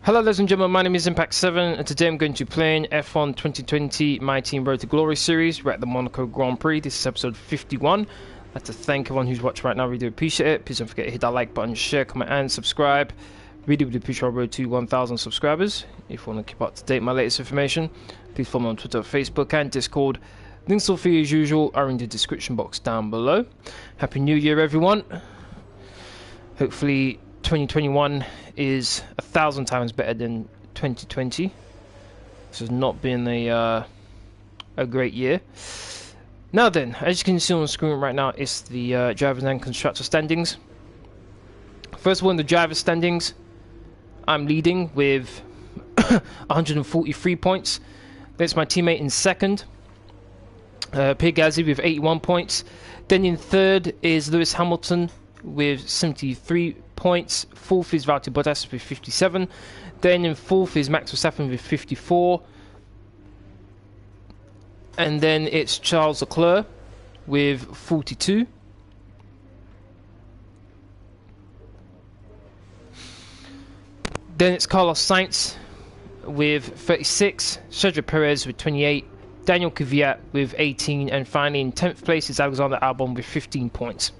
Hello ladies and gentlemen, my name is Impact7 and today I'm going to be playing F1 2020 My Team Road to Glory series. We're at the Monaco Grand Prix. This is episode 51. I'd like to thank everyone who's watching right now, really do appreciate it. Please don't forget to hit that like button, share, comment and subscribe. Really would appreciate our road to 1,000 subscribers. If you want to keep up to date with my latest information, please follow me on Twitter, Facebook and Discord. Links all for you as usual are in the description box down below. Happy New Year everyone. Hopefully 2021 is 1,000 times better than 2020. This has not been a great year. Now then, as you can see on the screen right now, it's the drivers and constructor standings. First of all, in the driver standings, I'm leading with 143 points. That's my teammate in second, Pierre with 81 points. Then in third is Lewis Hamilton with 73 points. Fourth is Valtteri Bottas with 57. Then in fourth is Max Verstappen with 54. And then it's Charles Leclerc with 42. Then it's Carlos Sainz with 36. Sergio Perez with 28. Daniel Kvyat with 18. And finally in 10th place is Alexander Albon with 15 points.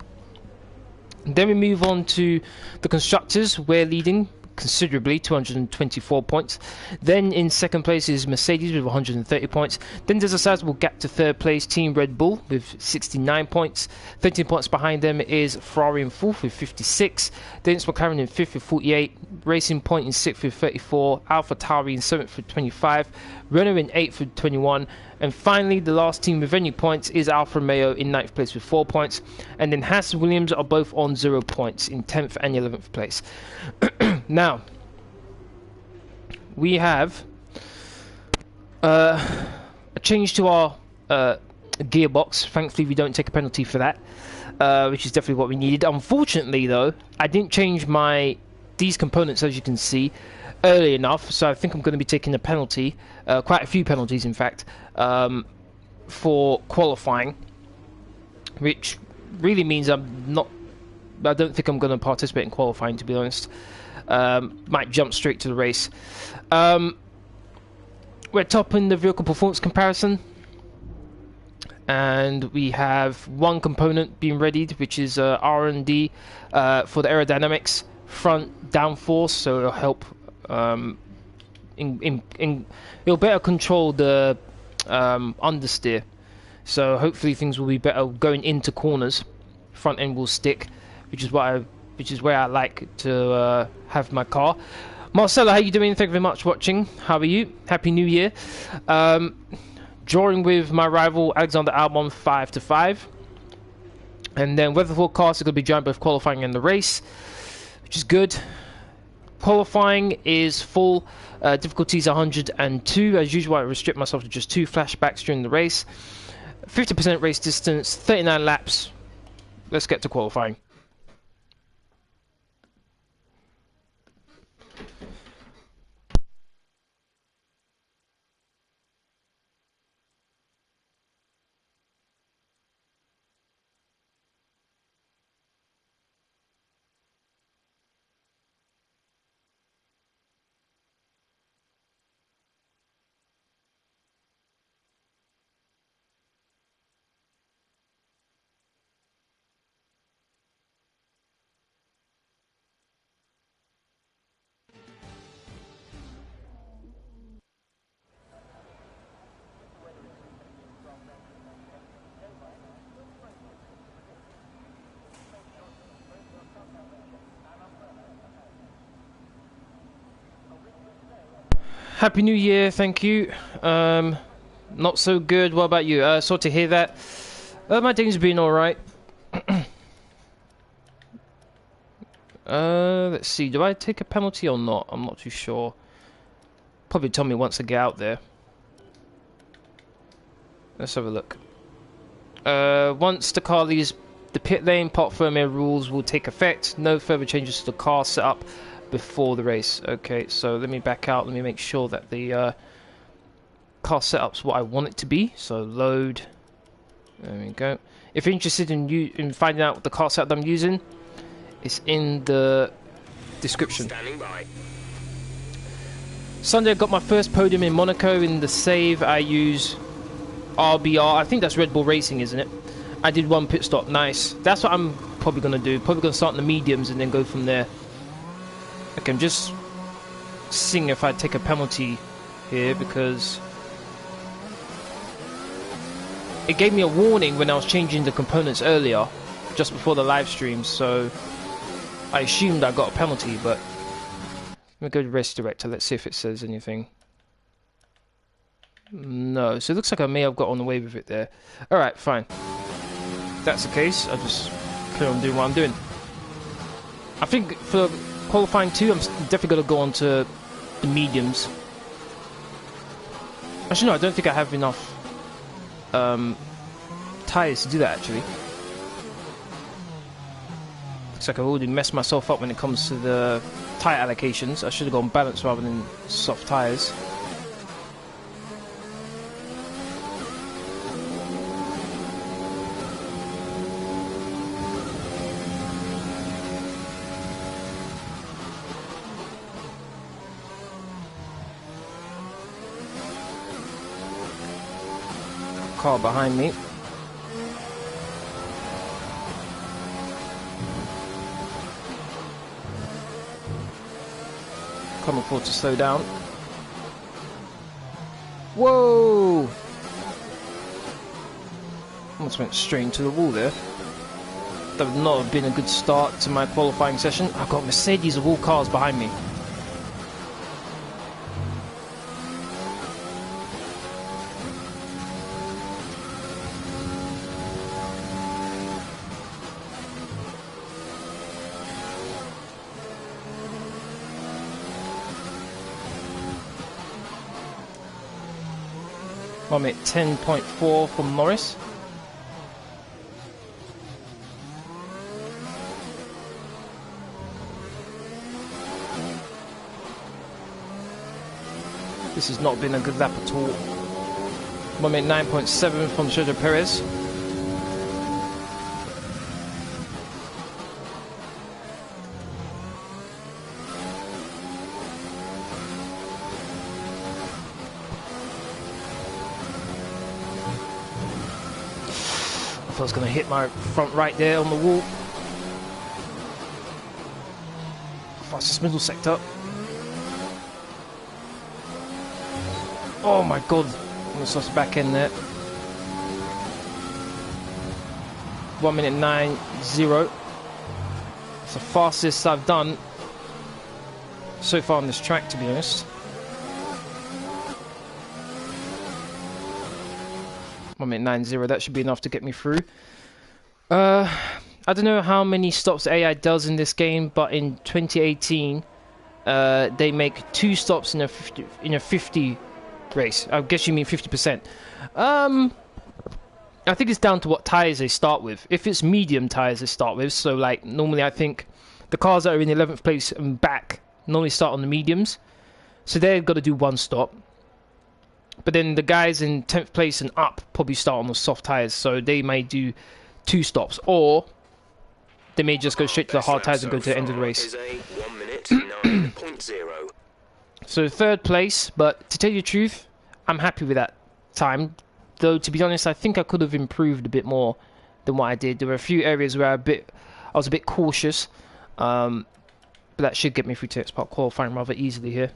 Then we move on to the constructors. We're leading considerably, 224 points. Then in second place is Mercedes with 130 points. Then there's a sizable gap to third place, Team Red Bull with 69 points. 13 points behind them is Ferrari in fourth with 56. Then it's McLaren in fifth with 48. Racing Point in sixth with 34. AlphaTauri in seventh with 25. Renault in eighth with 21. And finally, the last team with any points is Alfa Romeo in 9th place with 4 points. And then Haas and Williams are both on 0 points in 10th and 11th place. Now, we have a change to our gearbox. Thankfully, we don't take a penalty for that, which is definitely what we needed. Unfortunately, though, I didn't change these components, as you can see, early enough, so I think I'm going to be taking a penalty, quite a few penalties in fact, for qualifying, which really means I don't think I'm going to participate in qualifying, to be honest. Might jump straight to the race. We're top in the vehicle performance comparison, and we have one component being readied, which is R&D for the aerodynamics front downforce, so it'll help it'll better control the understeer, so hopefully things will be better going into corners. Front end will stick, which is where I like to have my car. Marcelo, how you doing? Thank you very much for watching. How are you? Happy New Year. Drawing with my rival Alexander Albon 5-5, and then weather forecast is going to be joined both qualifying and the race, which is good. Qualifying is full, difficulties 102. As usual, I restrict myself to just 2 flashbacks during the race. 50% race distance, 39 laps. Let's get to qualifying. Happy New Year, thank you. Not so good. What about you? Sorry to hear that. My day's been alright. Let's see, do I take a penalty or not? I'm not too sure. Probably tell me once I get out there. Let's have a look. Once the car leaves the pit lane, parc fermé rules will take effect. No further changes to the car setup before the race. Okay, so let me back out. Let me make sure that the car setup's what I want it to be. So load. There we go. If you're interested in finding out what the car setup I'm using, it's in the description. Standing by. Sunday I got my first podium in Monaco. In the save I use RBR. I think that's Red Bull Racing, isn't it? I did 1 pit stop. Nice. That's what I'm probably going to do. Probably going to start in the mediums and then go from there. Okay, I'm just seeing if I take a penalty here because it gave me a warning when I was changing the components earlier, just before the live stream, so I assumed I got a penalty, but let me go to race director. Let's see if it says anything. No, so it looks like I may have got on the way with it there. Alright, fine. If that's the case, I'll just carry on doing what I'm doing. I think for qualifying 2, I'm definitely going to go on to the mediums. Actually, no, I don't think I have enough tyres to do that, actually. Looks like I've already messed myself up when it comes to the tyre allocations. I should have gone balanced rather than soft tyres. Car behind me. Can't afford to slow down. Whoa! Almost went straight into the wall there. That would not have been a good start to my qualifying session. I've got Mercedes of all cars behind me. I'm at 10.4 from Norris. This has not been a good lap at all. I'm at 9.7 from Sergio Perez. I was going to hit my front right there on the wall. Fastest middle sector. Oh my god, almost lost back end there. 1:09.0. It's the fastest I've done so far on this track, to be honest. 1:09.0, that should be enough to get me through. I don't know how many stops AI does in this game, but in 2018 they make 2 stops in a 50 race. I guess you mean 50%. I think it's down to what tyres they start with. If it's medium tyres they start with, so like normally I think the cars that are in 11th place and back normally start on the mediums, so they've got to do 1 stop. But then the guys in 10th place and up probably start on the soft tyres, so they may do 2 stops, or they may just go straight to the hard tyres and go to the end of the race. 1:09.0. So 3rd place, but to tell you the truth, I'm happy with that time. Though to be honest, I think I could have improved a bit more than what I did. There were a few areas where I was a bit cautious, but that should get me through to next part qualifying rather easily here.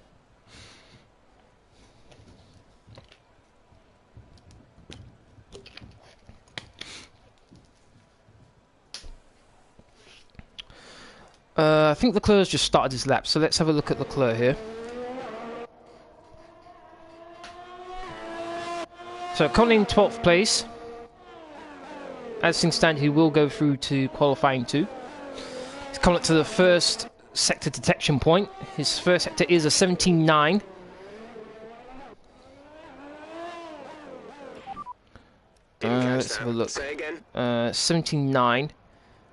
I think Leclerc's just started his lap, so let's have a look at Leclerc here. So currently in 12th place. As things stand, he will go through to qualifying 2. He's coming up to the first sector detection point. His first sector is a 17.9. Let's have a look. 17.9.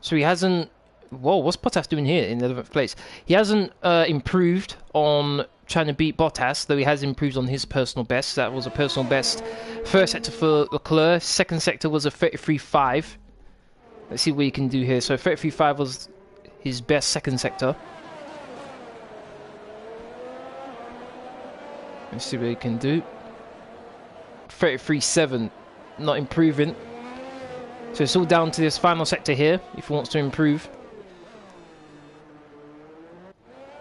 So he hasn't... Whoa, what's Bottas doing here in 11th place? He hasn't improved on trying to beat Bottas, though he has improved on his personal best. That was a personal best first sector for Leclerc. Second sector was a 33.5. Let's see what he can do here. So 33.5 was his best second sector. Let's see what he can do. 33.7, not improving. So it's all down to this final sector here, if he wants to improve.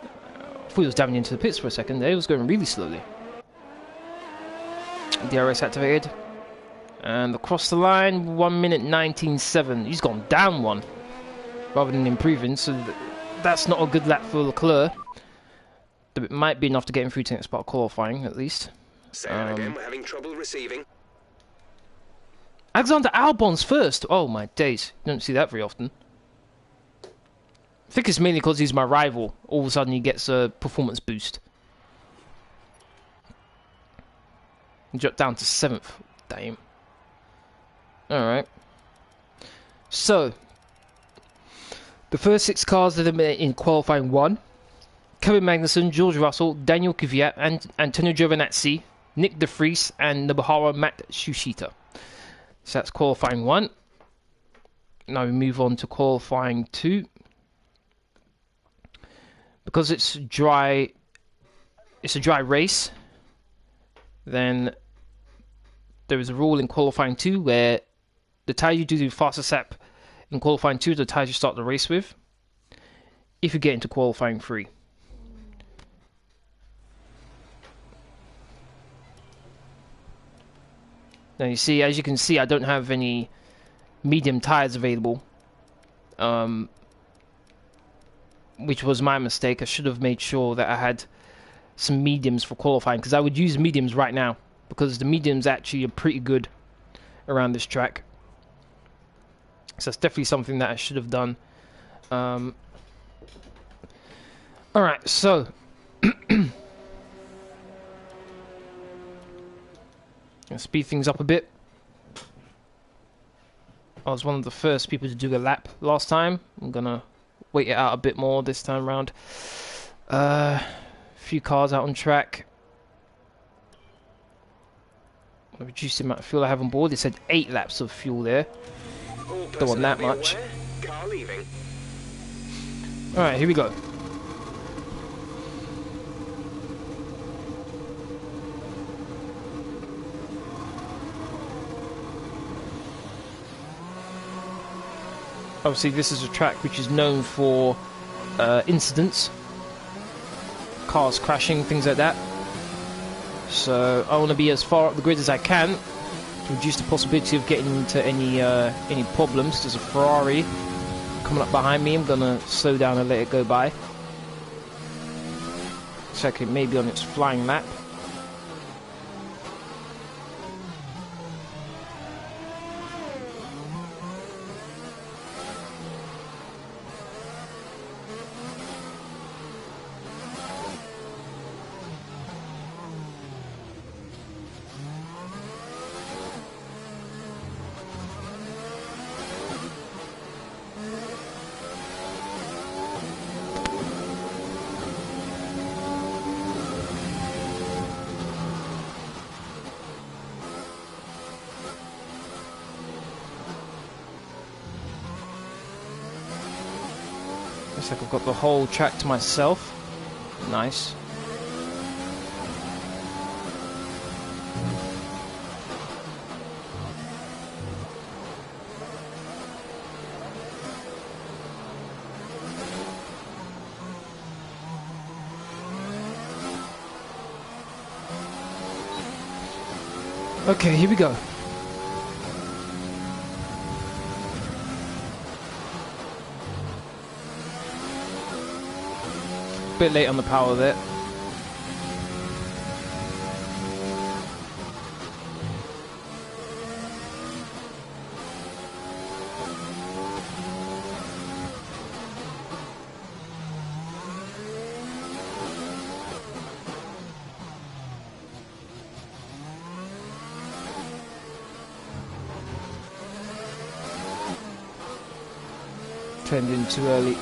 I thought he was diving into the pits for a second there. He was going really slowly. DRS activated. And across the line, 1 minute 19.7. He's gone down one rather than improving. So that's not a good lap for Leclerc. But it might be enough to get him through to the next part of qualifying, at least. Say that again, we're having trouble receiving. Alexander Albon's first. Oh my days. You don't see that very often. I think it's mainly because he's my rival. All of a sudden he gets a performance boost. He dropped down to 7th. Damn. Alright. So, the first 6 cars that are in qualifying 1. Kevin Magnussen, George Russell, Daniel Kvyat, and Antonio Giovinazzi, Nick De Vries, and Nobuharu Matsushita. So that's qualifying 1. Now we move on to qualifying 2. Because it's dry, it's a dry race, then there is a rule in qualifying 2 where the tyre you do the fastest lap in qualifying 2 is the tyre you start the race with, if you get into qualifying 3. Now you see, as you can see, I don't have any medium tyres available, which was my mistake. I should have made sure that I had some mediums for qualifying, because I would use mediums right now, because the mediums actually are pretty good around this track. So that's definitely something that I should have done. Alright, so I'll speed things up a bit. I was one of the first people to do a lap last time. I'm gonna wait it out a bit more this time around. A few cars out on track. I reduced the amount of fuel I have on board. It said 8 laps of fuel there. Don't want that much. Alright, here we go. Obviously this is a track which is known for incidents, cars crashing, things like that. So I want to be as far up the grid as I can to reduce the possibility of getting into any problems. There's a Ferrari coming up behind me. I'm gonna slow down and let it go by. Check it maybe on its flying lap. Looks like I've got the whole track to myself. Nice. Okay, here we go. Bit late on the power there. Turned in too early.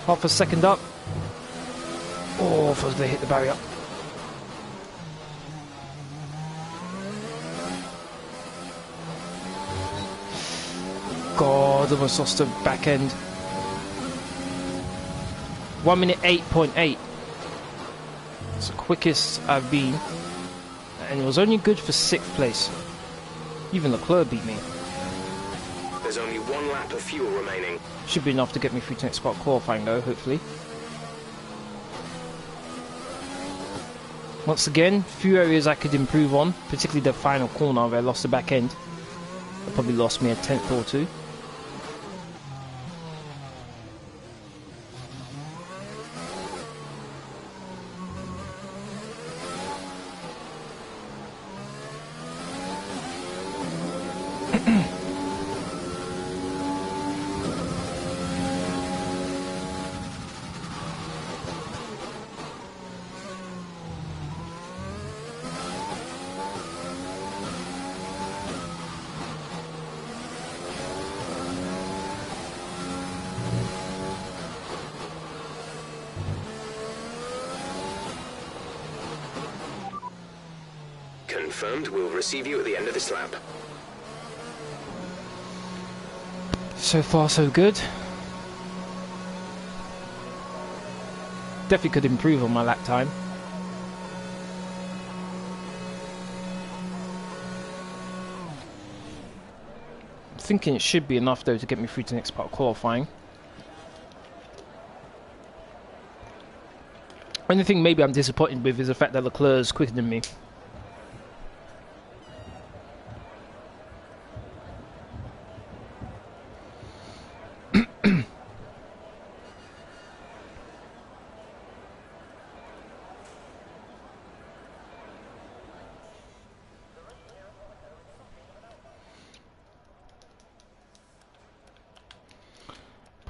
Half a second up. Oh, I thought they hit the barrier. God, almost lost the back end. 1 minute 8.8. It's the quickest I've been. And it was only good for 6th place. Even Leclerc beat me. There's only 1 lap of fuel remaining. Should be enough to get me through to next spot qualifying though, hopefully. Once again, few areas I could improve on, particularly the final corner where I lost the back end. I probably lost me a 10th or 2. Confirmed, we'll receive you at the end of this lap. So far, so good. Definitely could improve on my lap time. I'm thinking it should be enough though to get me through to the next part of qualifying. Only thing maybe I'm disappointed with is the fact that Leclerc is quicker than me.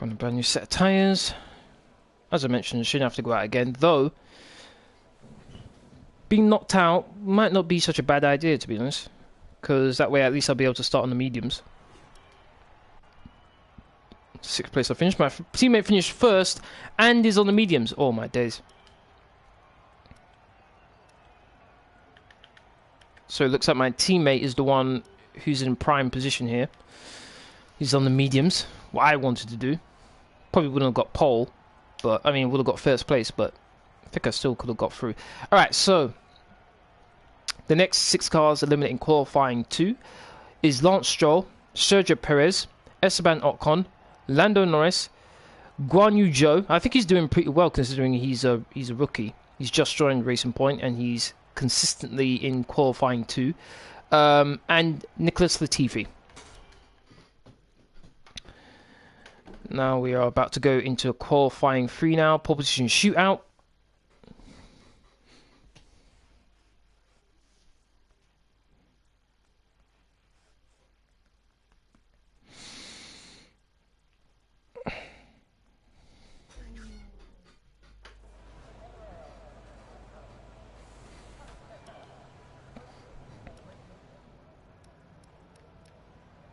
On a brand new set of tyres. As I mentioned, I shouldn't have to go out again, though being knocked out might not be such a bad idea, to be honest, because that way at least I'll be able to start on the mediums. 6th place I finished. My teammate finished 1st and is on the mediums. Oh my days. So it looks like my teammate is the one who's in prime position here. He's on the mediums. What I wanted to do. Probably wouldn't have got pole, but I mean would have got 1st place, but I think I still could have got through. Alright, so the next 6 cars eliminating qualifying 2 is Lance Stroll, Sergio Perez, Esteban Ocon, Lando Norris, Guan Yu Zhou. I think he's doing pretty well considering he's a rookie. He's just joined Racing Point and he's consistently in qualifying 2. And Nicholas Latifi. Now we are about to go into a qualifying 3 now. Pole position shootout.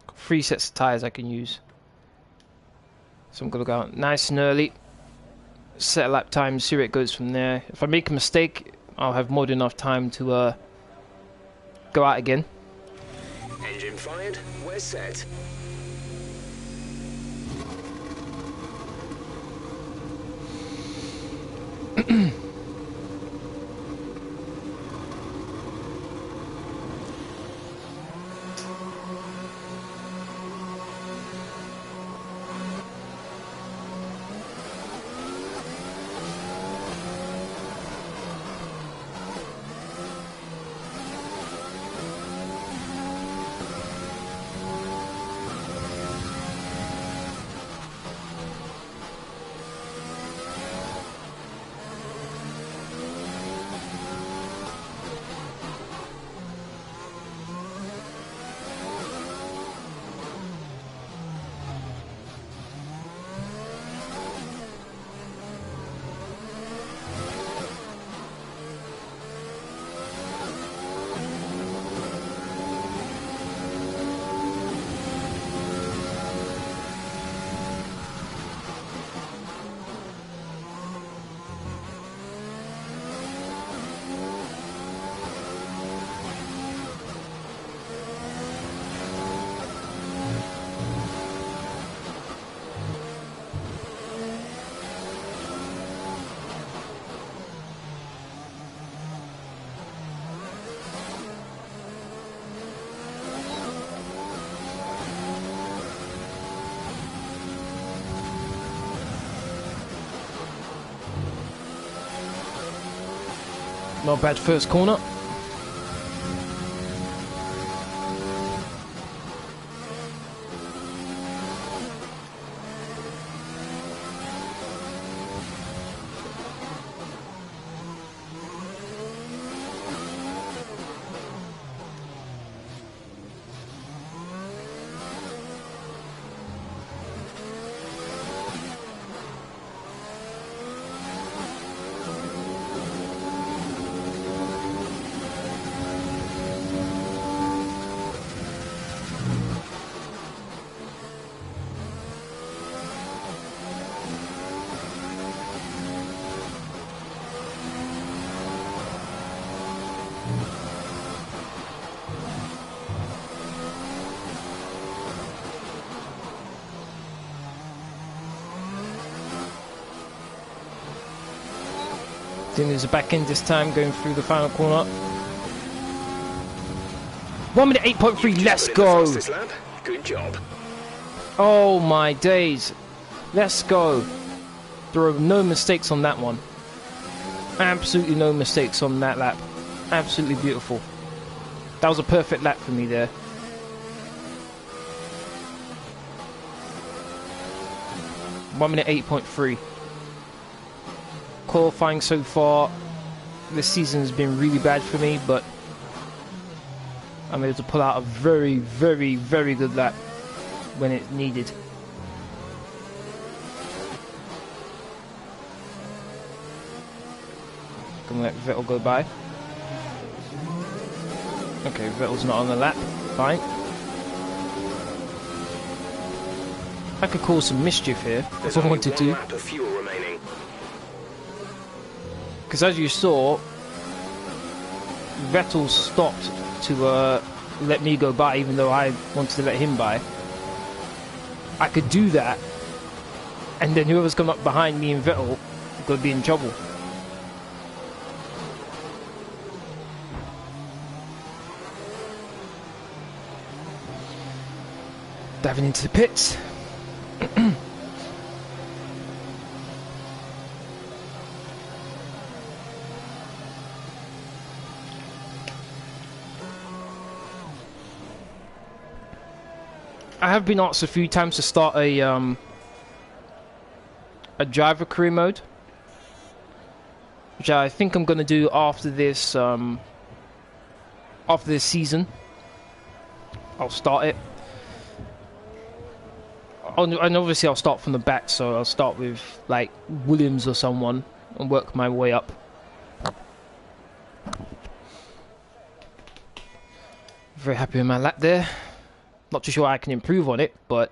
Got 3 sets of tyres I can use. So I'm going to go out nice and early, set a lap time, see where it goes from there. If I make a mistake, I'll have more than enough time to go out again. Engine fired, we're set. Not bad first corner. Then there's a back end this time going through the final corner. 1 minute 8.3, let's go! Good job. Oh my days. Let's go. There are no mistakes on that one. Absolutely no mistakes on that lap. Absolutely beautiful. That was a perfect lap for me there. One minute 8.3. Qualifying so far this season has been really bad for me, but I'm able to pull out a very, very, very good lap when it's needed. Gonna let Vettel go by. Okay, Vettel's not on the lap. Fine. I could cause some mischief here if I wanted to. Because as you saw, Vettel stopped to let me go by, even though I wanted to let him by. I could do that, and then whoever's come up behind me and Vettel could be in trouble. Diving into the pits. I have been asked a few times to start a driver career mode, which I think I'm going to do after this season. I'll start it. And obviously I'll start from the back, so I'll start with like Williams or someone and work my way up. Very happy with my lap there. Not too sure I can improve on it, but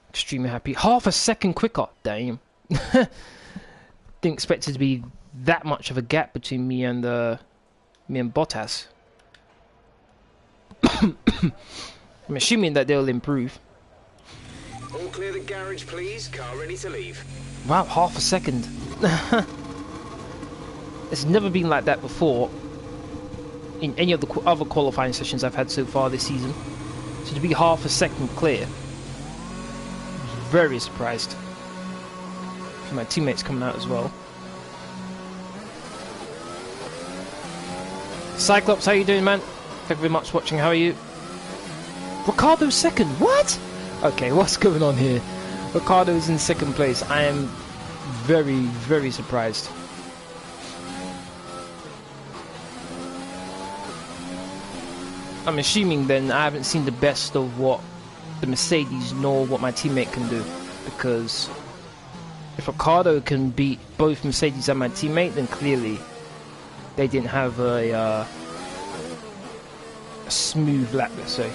extremely happy. Half a second quicker, damn. Didn't expect it to be that much of a gap between me and Bottas. I'm assuming that they'll improve. All clear the garage, please. Car ready to leave. Wow, half a second. It's never been like that before in any of the other qualifying sessions I've had so far this season. So to be half a second clear, I was very surprised. My teammates coming out as well. Cyclops, how you doing, man? Thank you very much for watching. How are you? Ricardo's second. What? Okay, what's going on here? Ricardo's in second place. I am very, very surprised. I'm assuming then I haven't seen the best of what the Mercedes nor what my teammate can do, because if Ricardo can beat both Mercedes and my teammate, then clearly they didn't have a smooth lap, let's say.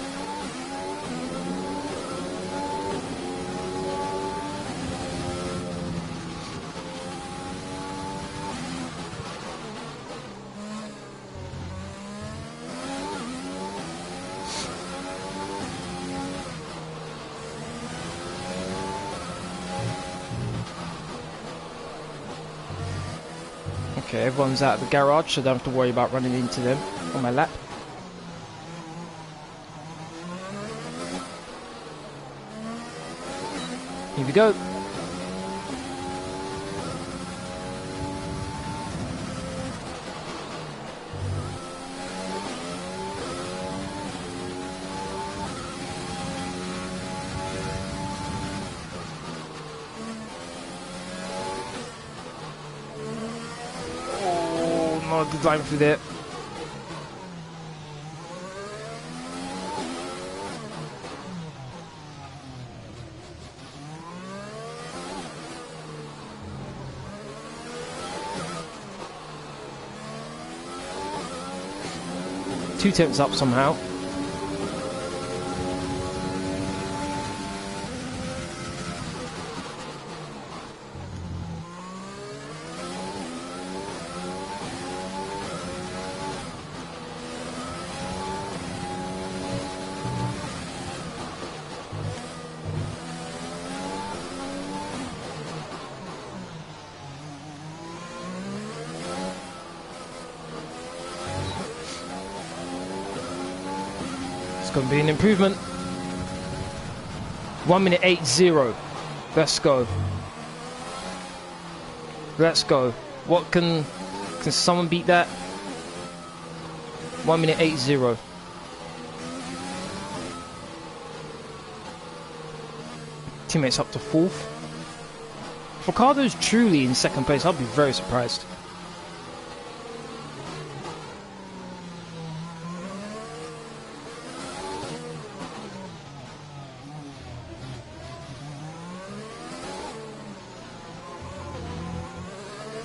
Okay, everyone's out of the garage, so I don't have to worry about running into them on my lap. Here we go. not a good line through there. Two tenths up somehow. Gonna be an improvement. 1 minute 80. Let's go. Let's go. What can someone beat that? 1 minute 80. Teammates up to 4th. Ricardo's truly in 2nd place. I'll be very surprised.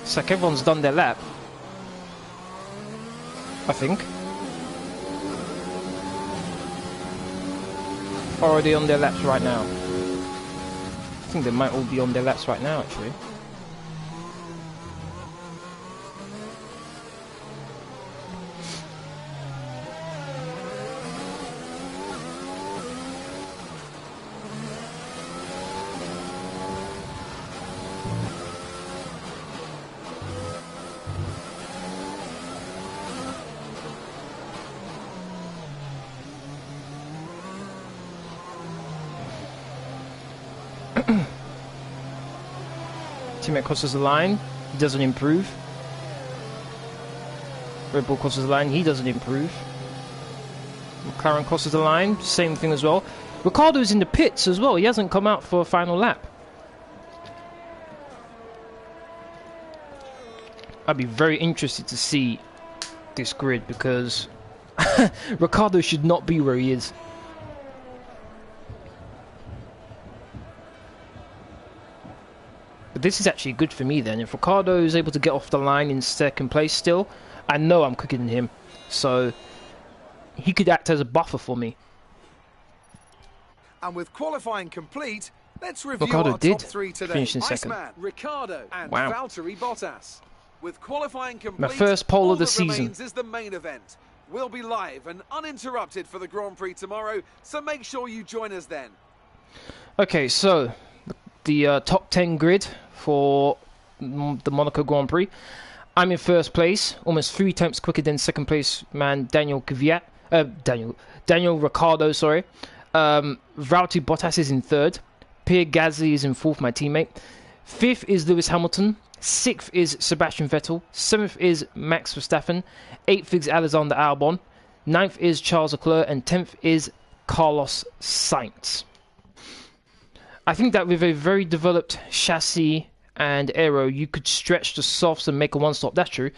It's like everyone's done their lap, I think. Or are they on their laps right now? I think they might all be on their laps right now, actually. Teammate crosses the line, he doesn't improve. Red Bull crosses the line, he doesn't improve. McLaren crosses the line, same thing as well. Ricciardo's in the pits as well, he hasn't come out for a final lap. I'd be very interested to see this grid because Ricciardo should not be where he is. But this is actually good for me then. If Ricciardo is able to get off the line in 2nd place still, I know I'm quicker than him. So he could act as a buffer for me. And with qualifying complete, let's review Ricciardo our did top 3 today. finish in 2nd. Iceman, Ricciardo and Wow. Valtteri Bottas. With qualifying complete, My first pole all of the that season. remains is the main event. We'll be live and uninterrupted for the Grand Prix tomorrow, so make sure you join us then. Okay, so the top 10 grid for the Monaco Grand Prix. I'm in 1st place, almost 3 tenths quicker than 2nd place man Daniel Ricciardo, sorry. Valtteri Bottas is in 3rd. Pierre Gasly is in 4th, my teammate. 5th is Lewis Hamilton. 6th is Sebastian Vettel. 7th is Max Verstappen. 8th is Alexander Albon. 9th is Charles Leclerc. And 10th is Carlos Sainz. I think that with a very developed chassis and aero, you could stretch the softs and make a one-stop. That's true.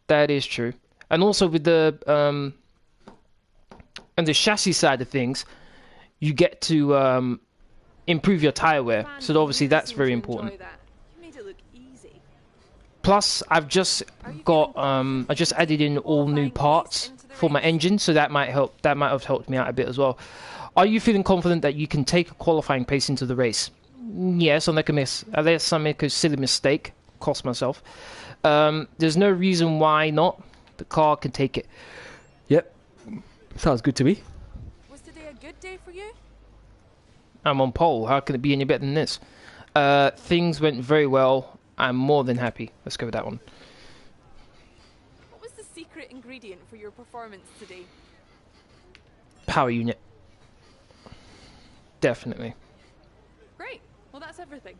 That is true. And also with the on the chassis side of things, you get to improve your tyre wear. So obviously that's very important. Plus, I've just got I just added in all new parts for my engine, so that might help. That might have helped me out a bit as well. Are you feeling confident that you can take a qualifying pace into the race? Yes, unless I make a silly mistake, cost myself. There's no reason why not. The car can take it. Yep, sounds good to me. Was today a good day for you? I'm on pole. How can it be any better than this? Things went very well. I'm more than happy. Let's go with that one. What was the secret ingredient for your performance today? Power unit. Definitely. Great. Well, that's everything.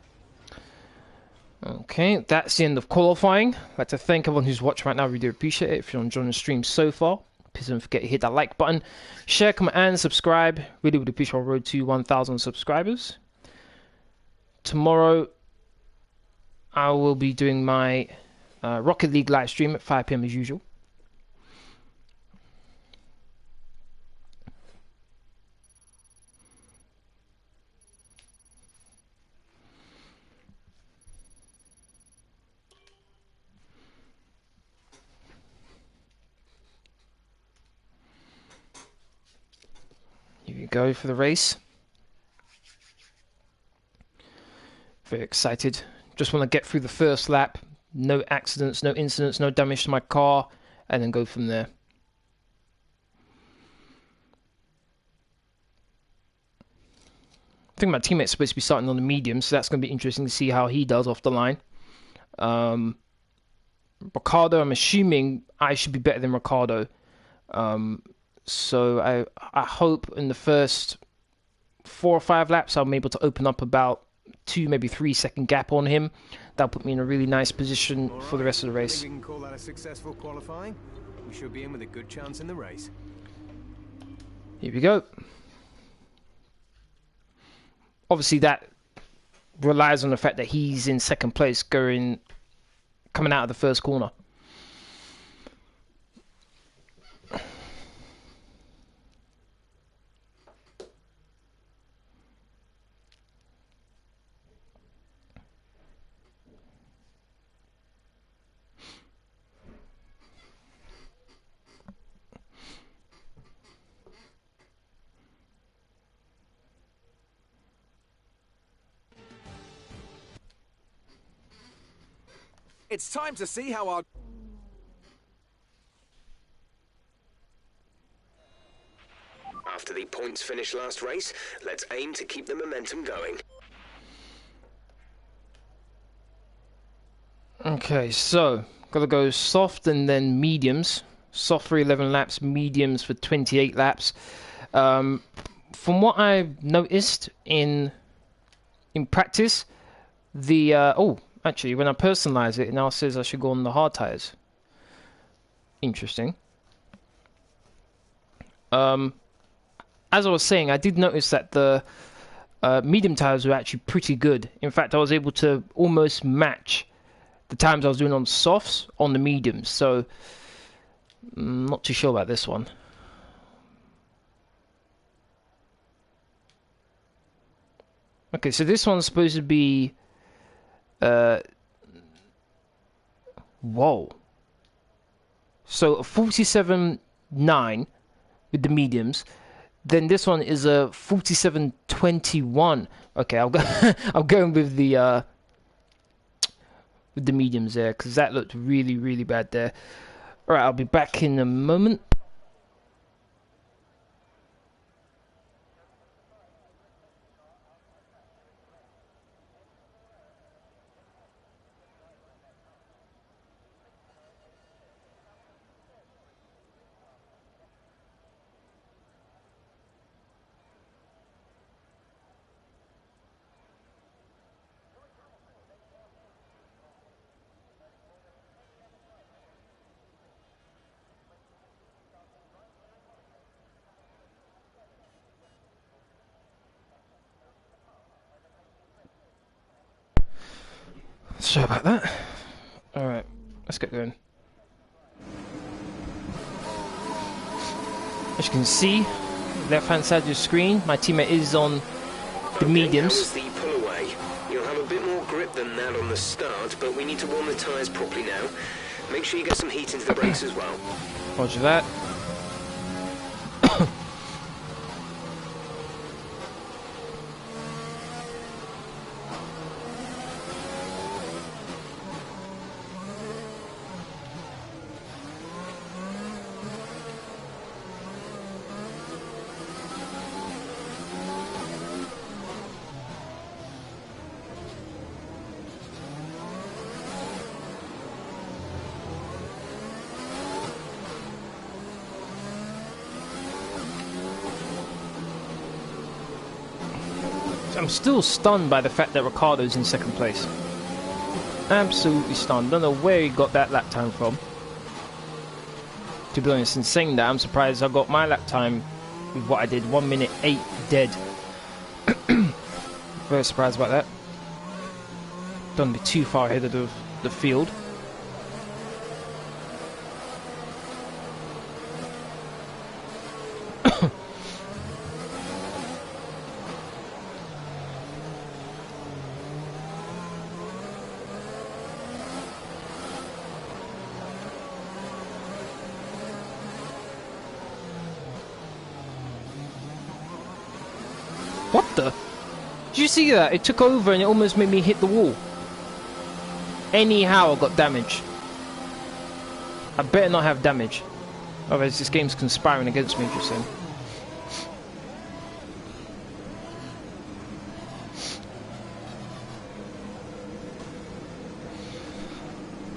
Okay, that's the end of qualifying. I'd like to thank everyone who's watching right now. We do appreciate it. If you're enjoying the stream so far, please don't forget to hit that like button, share, comment, and subscribe. Really would appreciate our road to 1,000 subscribers. Tomorrow, I will be doing my Rocket League live stream at 5 PM as usual. Here we go for the race. Very excited. Just want to get through the first lap. No accidents, no incidents, no damage to my car, and then go from there. I think my teammate's supposed to be starting on the medium, so that's going to be interesting to see how he does off the line. Ricardo, I'm assuming I should be better than Ricardo. So I hope in the first 4 or 5 laps I'm able to open up about 2, maybe 3 second gap on him. That'll put me in a really nice position for the rest of the race. I think we can call that a successful qualifying. We should be in with a good chance in the race. Here we go. Obviously that relies on the fact that he's in second place coming out of the first corner. It's time to see how our... After the points finish last race, let's aim to keep the momentum going. Okay, so gotta go soft and then mediums. Soft for 11 laps, mediums for 28 laps. From what I've noticed in practice, the actually, when I personalize it, it now says I should go on the hard tires. Interesting. As I was saying, I did notice that the medium tires were actually pretty good. In fact, I was able to almost match the times I was doing on softs on the mediums. So, I'm not too sure about this one. Okay, so this one's supposed to be... whoa. So a 47.9 with the mediums. Then this one is a 47.21. Okay, I'll go. I'm going with the mediums there because that looked really, really bad there. All right, I'll be back in a moment. Sorry about that. Alright, let's get going. As you can see, left hand side of your screen, my teammate is on the mediums. That was the pull away. You'll have a bit more grip than that on the start, but we need to warm the tyres properly now. Make sure you get some heat into the brakes as well. Roger that. I'm still stunned by the fact that Ricardo's in second place. Absolutely stunned. Don't know where he got that lap time from. To be honest, in saying that, I'm surprised I got my lap time with what I did. 1 minute 8 dead. Very surprised about that. Don't be too far ahead of the field. What the? Did you see that? It took over and it almost made me hit the wall. Anyhow, I got damage. I better not have damage. Otherwise, this game's conspiring against me, just saying.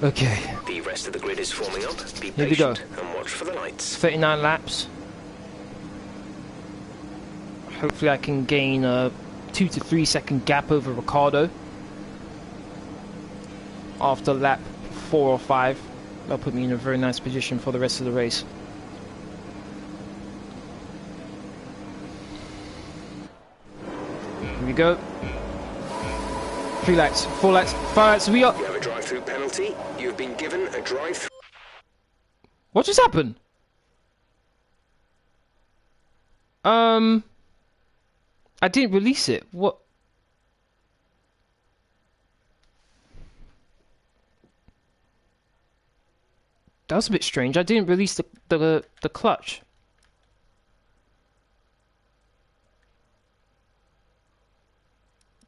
Okay. The rest of the grid is forming up. Be Here we go. patient and watch for the lights. 39 laps. Hopefully I can gain a 2 to 3 second gap over Ricardo. After lap 4 or 5. That'll put me in a very nice position for the rest of the race. Here we go. 3 laps, 4 laps, 5 laps, we are... You have a drive-through penalty. You've been given a drive-through... What just happened? I didn't release it. What? That was a bit strange. I didn't release the clutch.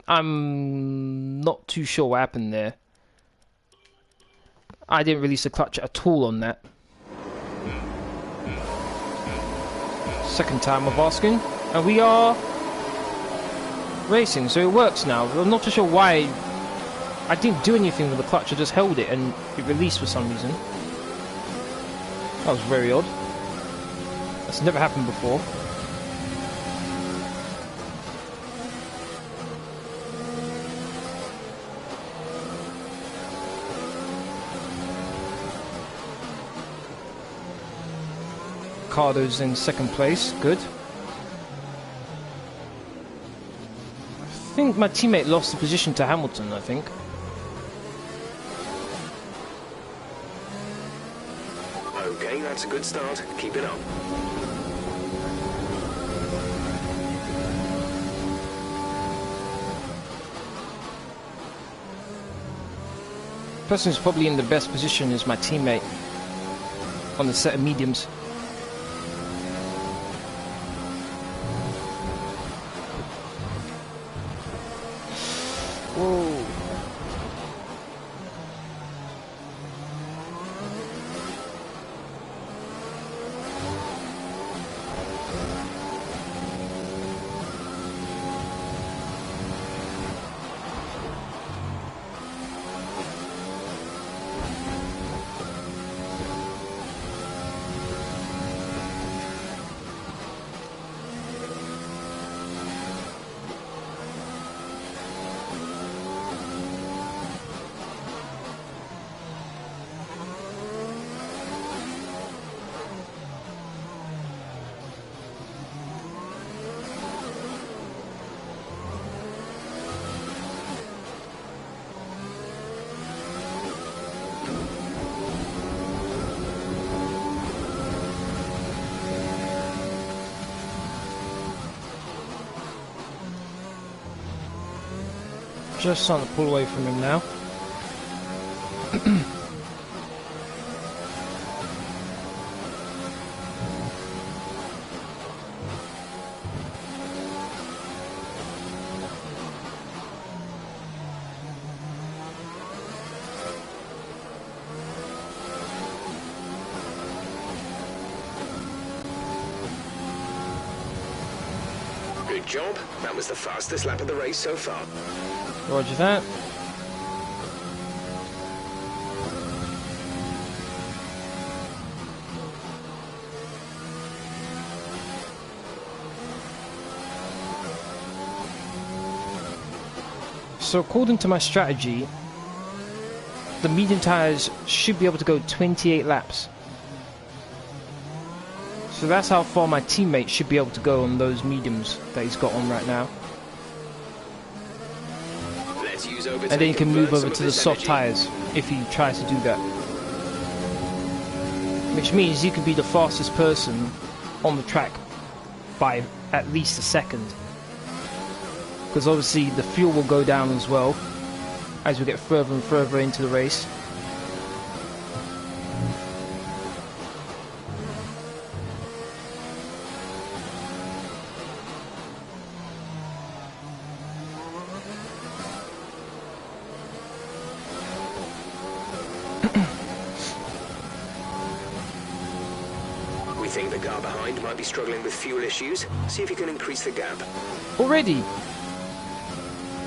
I'm not too sure what happened there. I didn't release the clutch at all on that. Second time of asking. And we are racing, so it works now. I'm not too sure why I didn't do anything with the clutch. I just held it and it released for some reason. That was very odd. That's never happened before. Ricardo's in second place, good. I think my teammate lost the position to Hamilton, I think. Okay, that's a good start. Keep it up. The person who's probably in the best position is my teammate on the set of mediums. Whoa. Just starting to pull away from him now. Good job. That was the fastest lap of the race so far. Roger that. So according to my strategy, the medium tyres should be able to go 28 laps. So that's how far my teammate should be able to go on those mediums that he's got on right now. And then he can move over to the soft tyres if he tries to do that. Which means he could be the fastest person on the track by at least a second. Because obviously the fuel will go down as well as we get further and further into the race. think the car behind might be struggling with fuel issues. See if you can increase the gap. Already?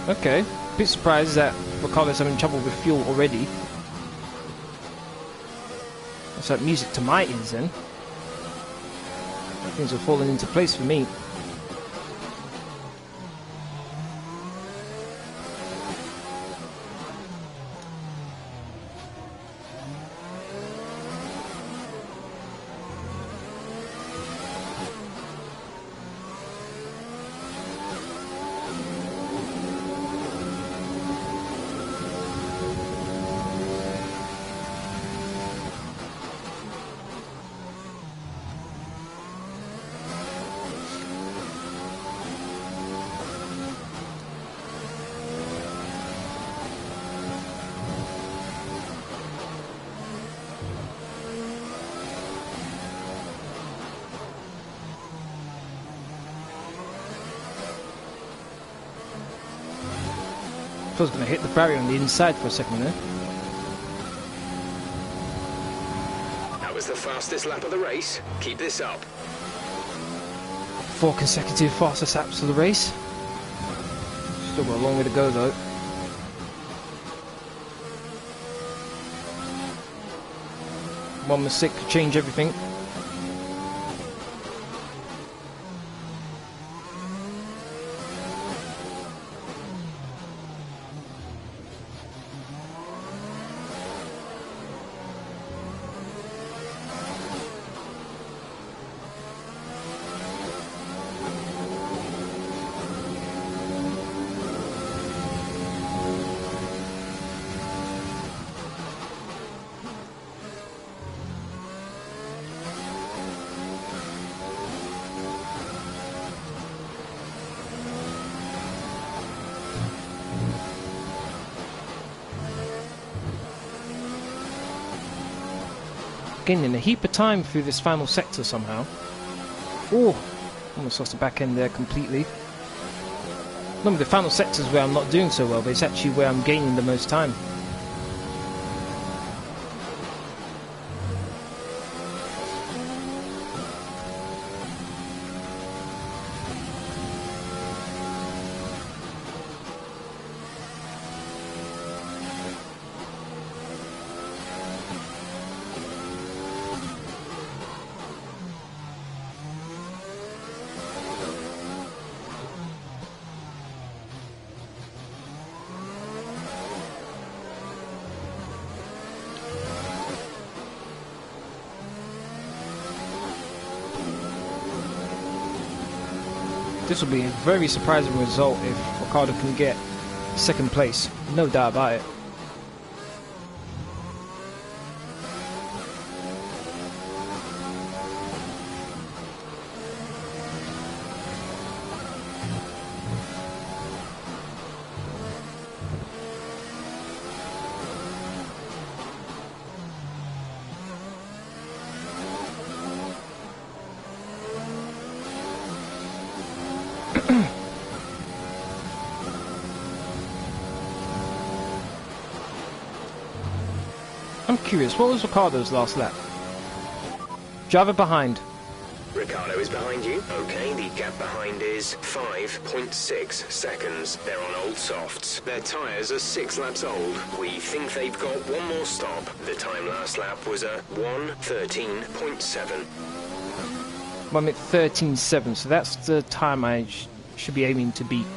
Okay. Bit surprised that Ricardo's having trouble with fuel already. That's like music to my ears then. Things are falling into place for me. I was going to hit the barrier on the inside for a second there. That was the fastest lap of the race. Keep this up. 4 consecutive fastest laps of the race. Still got a long way to go though. One mistake could change everything. Gaining a heap of time through this final sector somehow. Oh, almost lost the back end there completely. Normally the final sector is where I'm not doing so well, but it's actually where I'm gaining the most time. This will be a very surprising result if Ricardo can get second place, no doubt about it. I'm curious, what was Ricardo's last lap? Driver behind. Ricardo is behind you. Okay, the gap behind is 5.6 seconds. They're on old softs. Their tyres are 6 laps old. We think they've got one more stop. The time last lap was a 1:13.7. 1 minute 13.7, so that's the time I should be aiming to beat.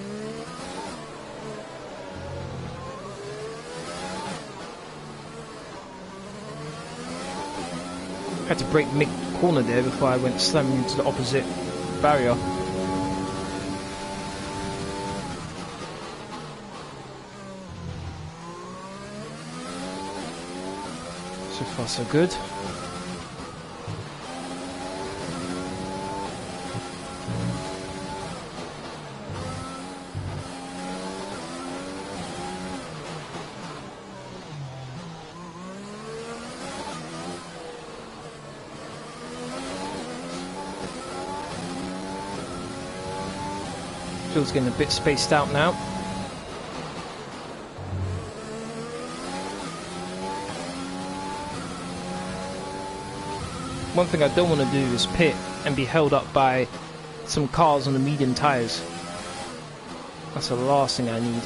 Had to brake mid-corner there before I went slamming into the opposite barrier. So far so good. Field's getting a bit spaced out now. One thing I don't want to do is pit and be held up by some cars on the medium tyres. That's the last thing I need.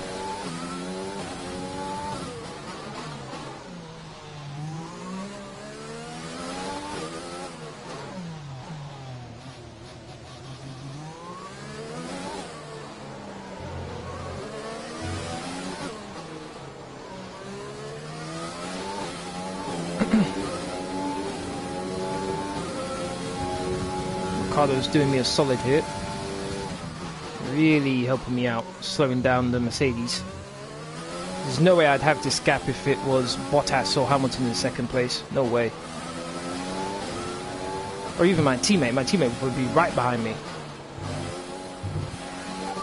Ricardo's doing me a solid here. Really helping me out, slowing down the Mercedes. There's no way I'd have this gap if it was Bottas or Hamilton in second place. No way. Or even my teammate. My teammate would be right behind me.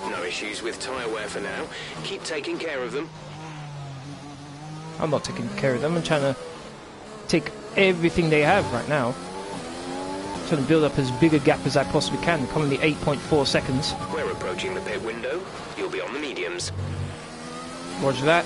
No issues with tyre wear for now. Keep taking care of them. I'm not taking care of them. I'm trying to take everything they have right now. Trying to build up as big a gap as I possibly can. Currently 8.4 seconds. We're approaching the pit window. You'll be on the mediums. Roger that.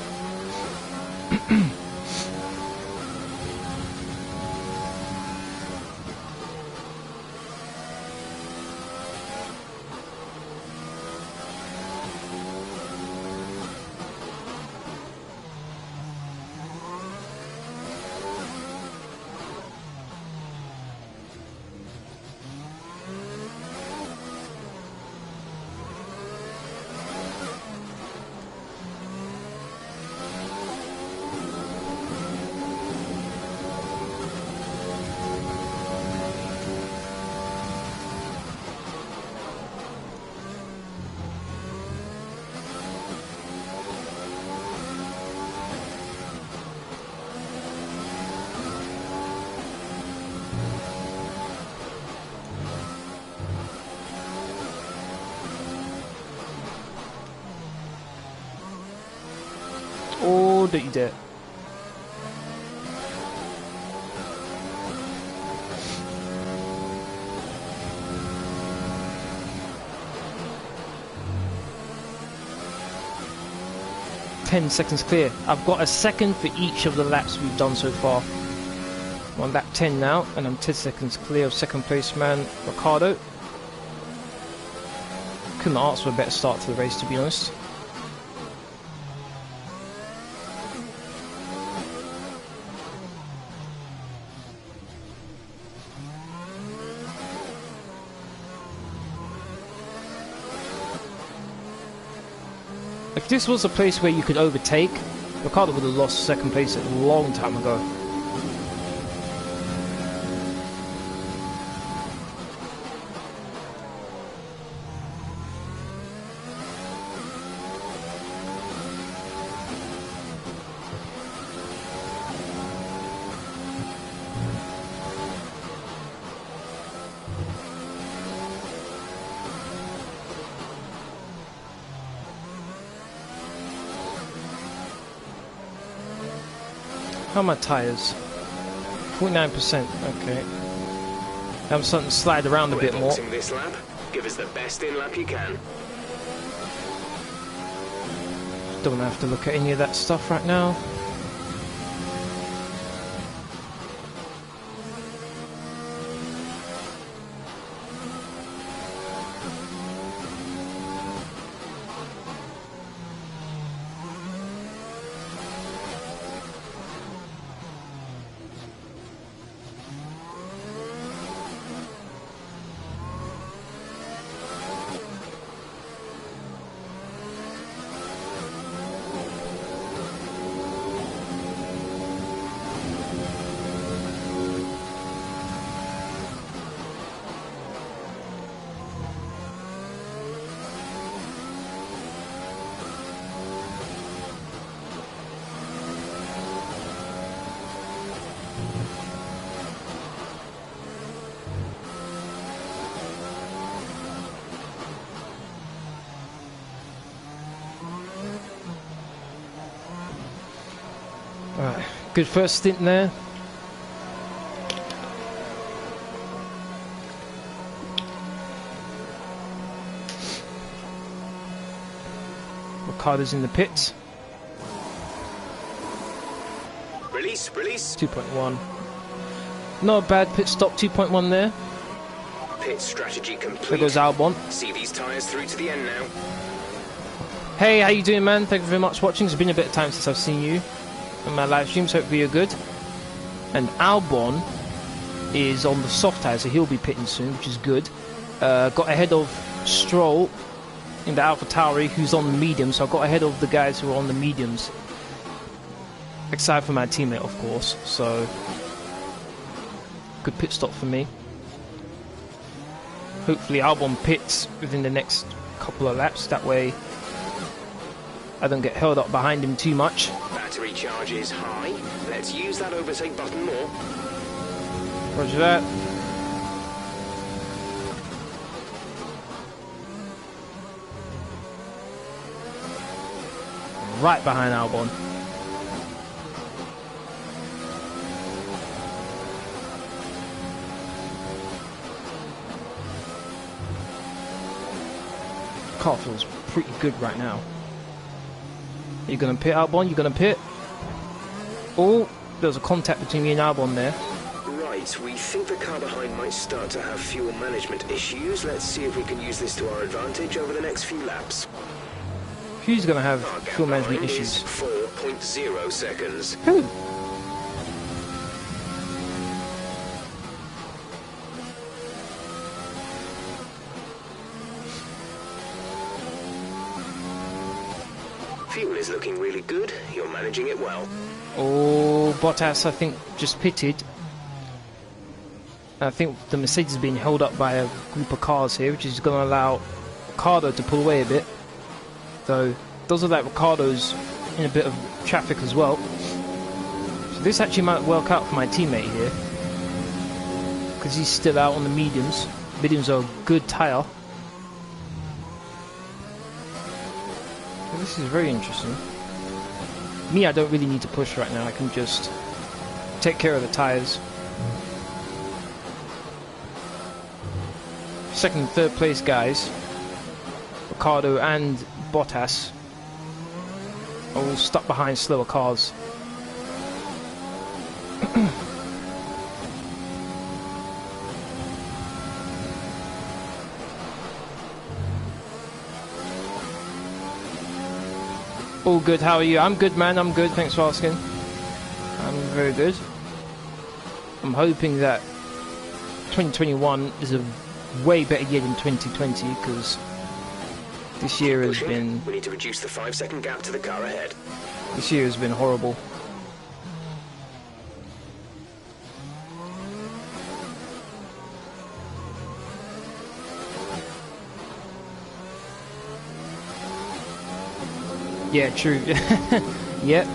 Oh, don't you dare. Ten seconds clear. I've got a second for each of the laps we've done so far. I'm on lap 10 now, and I'm 10 seconds clear of second place man Ricardo. Couldn't ask for a better start to the race, to be honest. If this was a place where you could overtake, Ricardo would have lost second place a long time ago. How are my tyres? 49%, okay. I'm starting to slide around a bit more. This lap. Give us the best in lap you can. Don't have to look at any of that stuff right now. Alright, good first stint there. Ricardo's in the pits. Release, release. 2.1. Not a bad pit stop, 2.1 there. Pit strategy complete. There goes Albon. See these tyres through to the end now. Hey, how you doing, man? Thank you very much for watching. It's been a bit of time since I've seen you on my live streams. Hopefully you're good. And Albon is on the soft tyre, so he'll be pitting soon, which is good. Got ahead of Stroll in the AlphaTauri, who's on the medium, so I got ahead of the guys who are on the mediums. Except for my teammate, of course. So, good pit stop for me. Hopefully Albon pits within the next couple of laps. That way I don't get held up behind him too much. Battery charge is high. Let's use that overtake button more. Roger that. Right behind Albon. Car feels pretty good right now. You're gonna pit, Albon? You're gonna pit? Oh, there's a contact between me and Albon there. Right, we think the car behind might start to have fuel management issues. Let's see if we can use this to our advantage over the next few laps. Who's gonna have Our gap fuel management behind issues? is 4.0 seconds. Who? Fuel is looking really good. You're managing it well. Oh, Bottas, I think, just pitted. I think the Mercedes is being held up by a group of cars here, which is going to allow Ricardo to pull away a bit. So, those are like Ricardo's in a bit of traffic as well. So this actually might work out for my teammate here, because he's still out on the mediums. Mediums are a good tyre. This is very interesting. Me, I don't really need to push right now. I can just take care of the tyres. Second and third place guys, Ricardo and Bottas, are all stuck behind slower cars. All good, how are you? I'm good, man, I'm good, thanks for asking. I'm very good. I'm hoping that 2021 is a way better year than 2020, because this year has been... We need to reduce the 5-second gap to the car ahead. This year has been horrible. Yeah, true. Yep.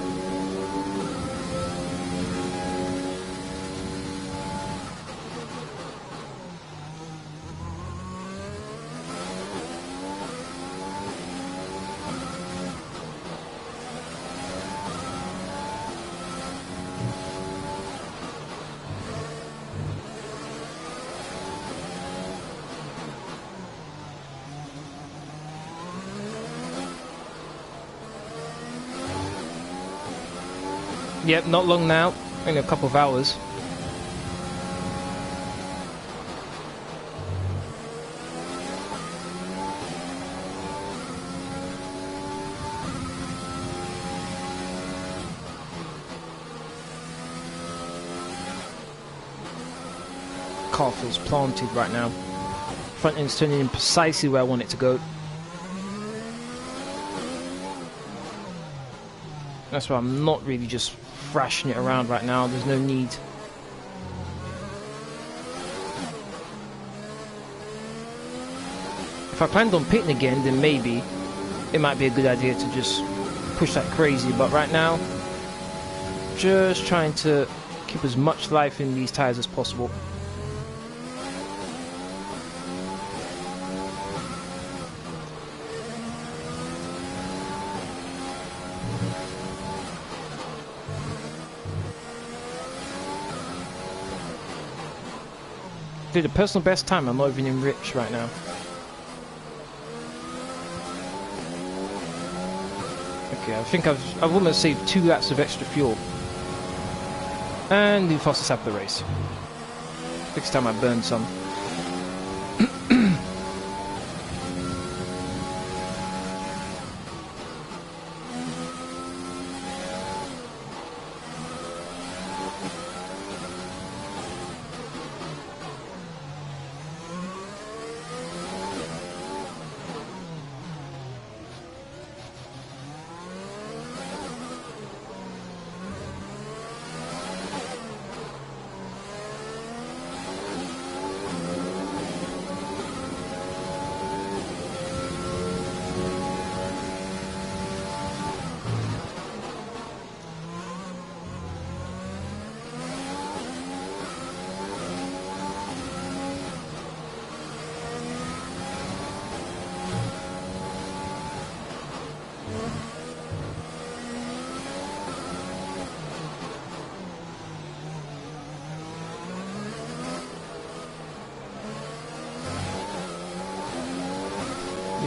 Yep, not long now, only a couple of hours. Car feels planted right now. Front end's turning in precisely where I want it to go. That's why I'm not really just thrashing it around right now. There's no need. If I planned on pitting again, then maybe it might be a good idea to just push that crazy. But right now, just trying to keep as much life in these tyres as possible. Dude, the personal best time, I'm not even in rich right now. Okay, I think I've almost saved 2 laps of extra fuel. And the fastest lap of the race. Next time I burn some.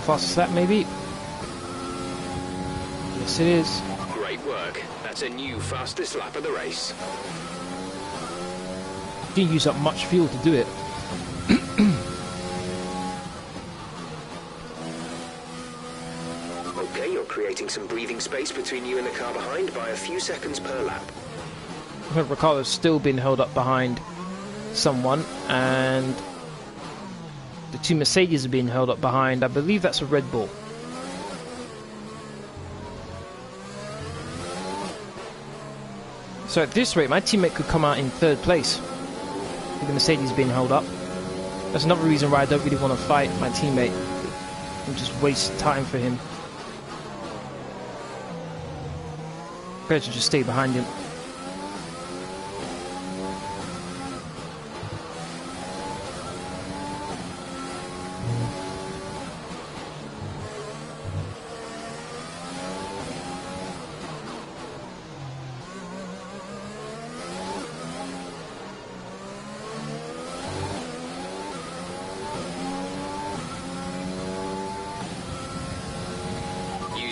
Fastest lap, maybe? Yes, it is. Great work. That's a new fastest lap of the race. Didn't use up much fuel to do it. Okay, you're creating some breathing space between you and the car behind by a few seconds per lap. Ricciardo's still been held up behind someone, and the two Mercedes are being held up behind. I believe that's a Red Bull. So at this rate, my teammate could come out in third place with the Mercedes being held up. That's another reason why I don't really want to fight my teammate and just waste time for him. Better to just stay behind him.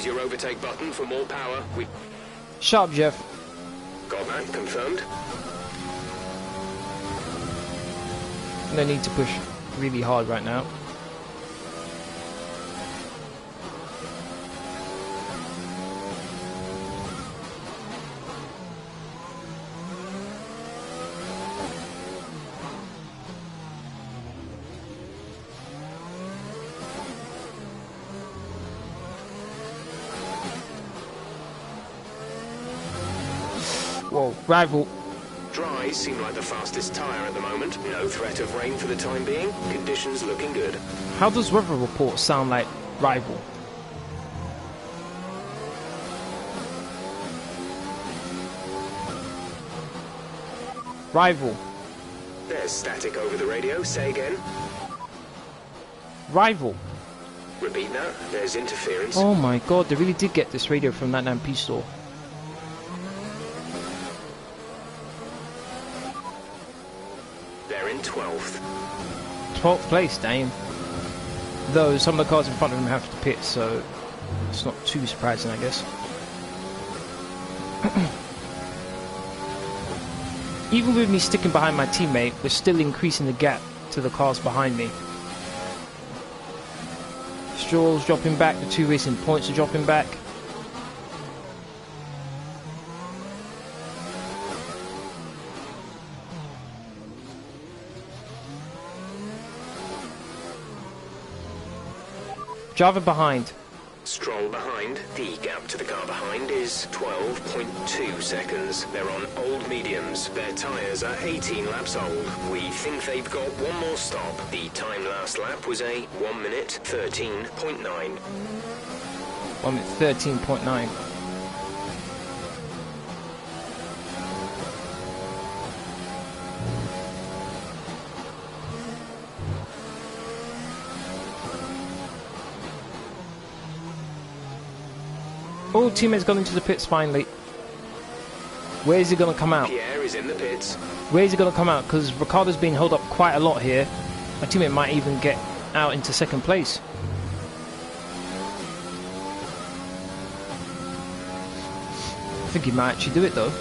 Your overtake button for more power. Sharp, Jeff. Got that confirmed. No need to push really hard right now. Whoa, rival. Dries seem like the fastest tyre at the moment. No threat of rain for the time being. Conditions looking good. How does weather report sound like rival? Rival. There's static over the radio. Say again. Rival. Repeat that. There's interference. Oh my god, they really did get this radio from that 99p store. They're in 12th. 12th place, damn. Though some of the cars in front of them have to pit, so it's not too surprising, I guess. Even with me sticking behind my teammate, we're still increasing the gap to the cars behind me. Stroll's dropping back, the two racing points are dropping back. Java behind. Stroll behind. The gap to the car behind is 12.2 seconds. They're on old mediums. Their tyres are 18 laps old. We think they've got one more stop. The time last lap was a 1 minute 13.9. 1 minute 13.9. Oh, teammate's gone into the pits finally. Where is he going to come out? Pierre is in the pits. Where is he going to come out? Because Ricciardo's been held up quite a lot here. My teammate might even get out into second place. I think he might actually do it though.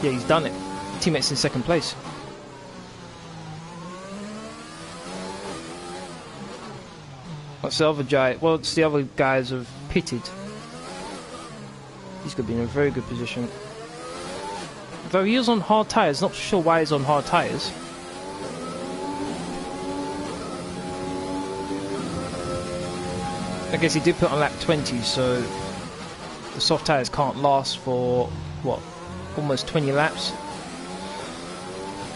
Yeah, he's done it. Teammates in second place. What's the other guy? Well, it's the other guys have pitted. He's going to be in a very good position. Though he is on hard tyres, not sure why he's on hard tyres. I guess he did put on lap 20, so the soft tyres can't last for, what, almost 20 laps.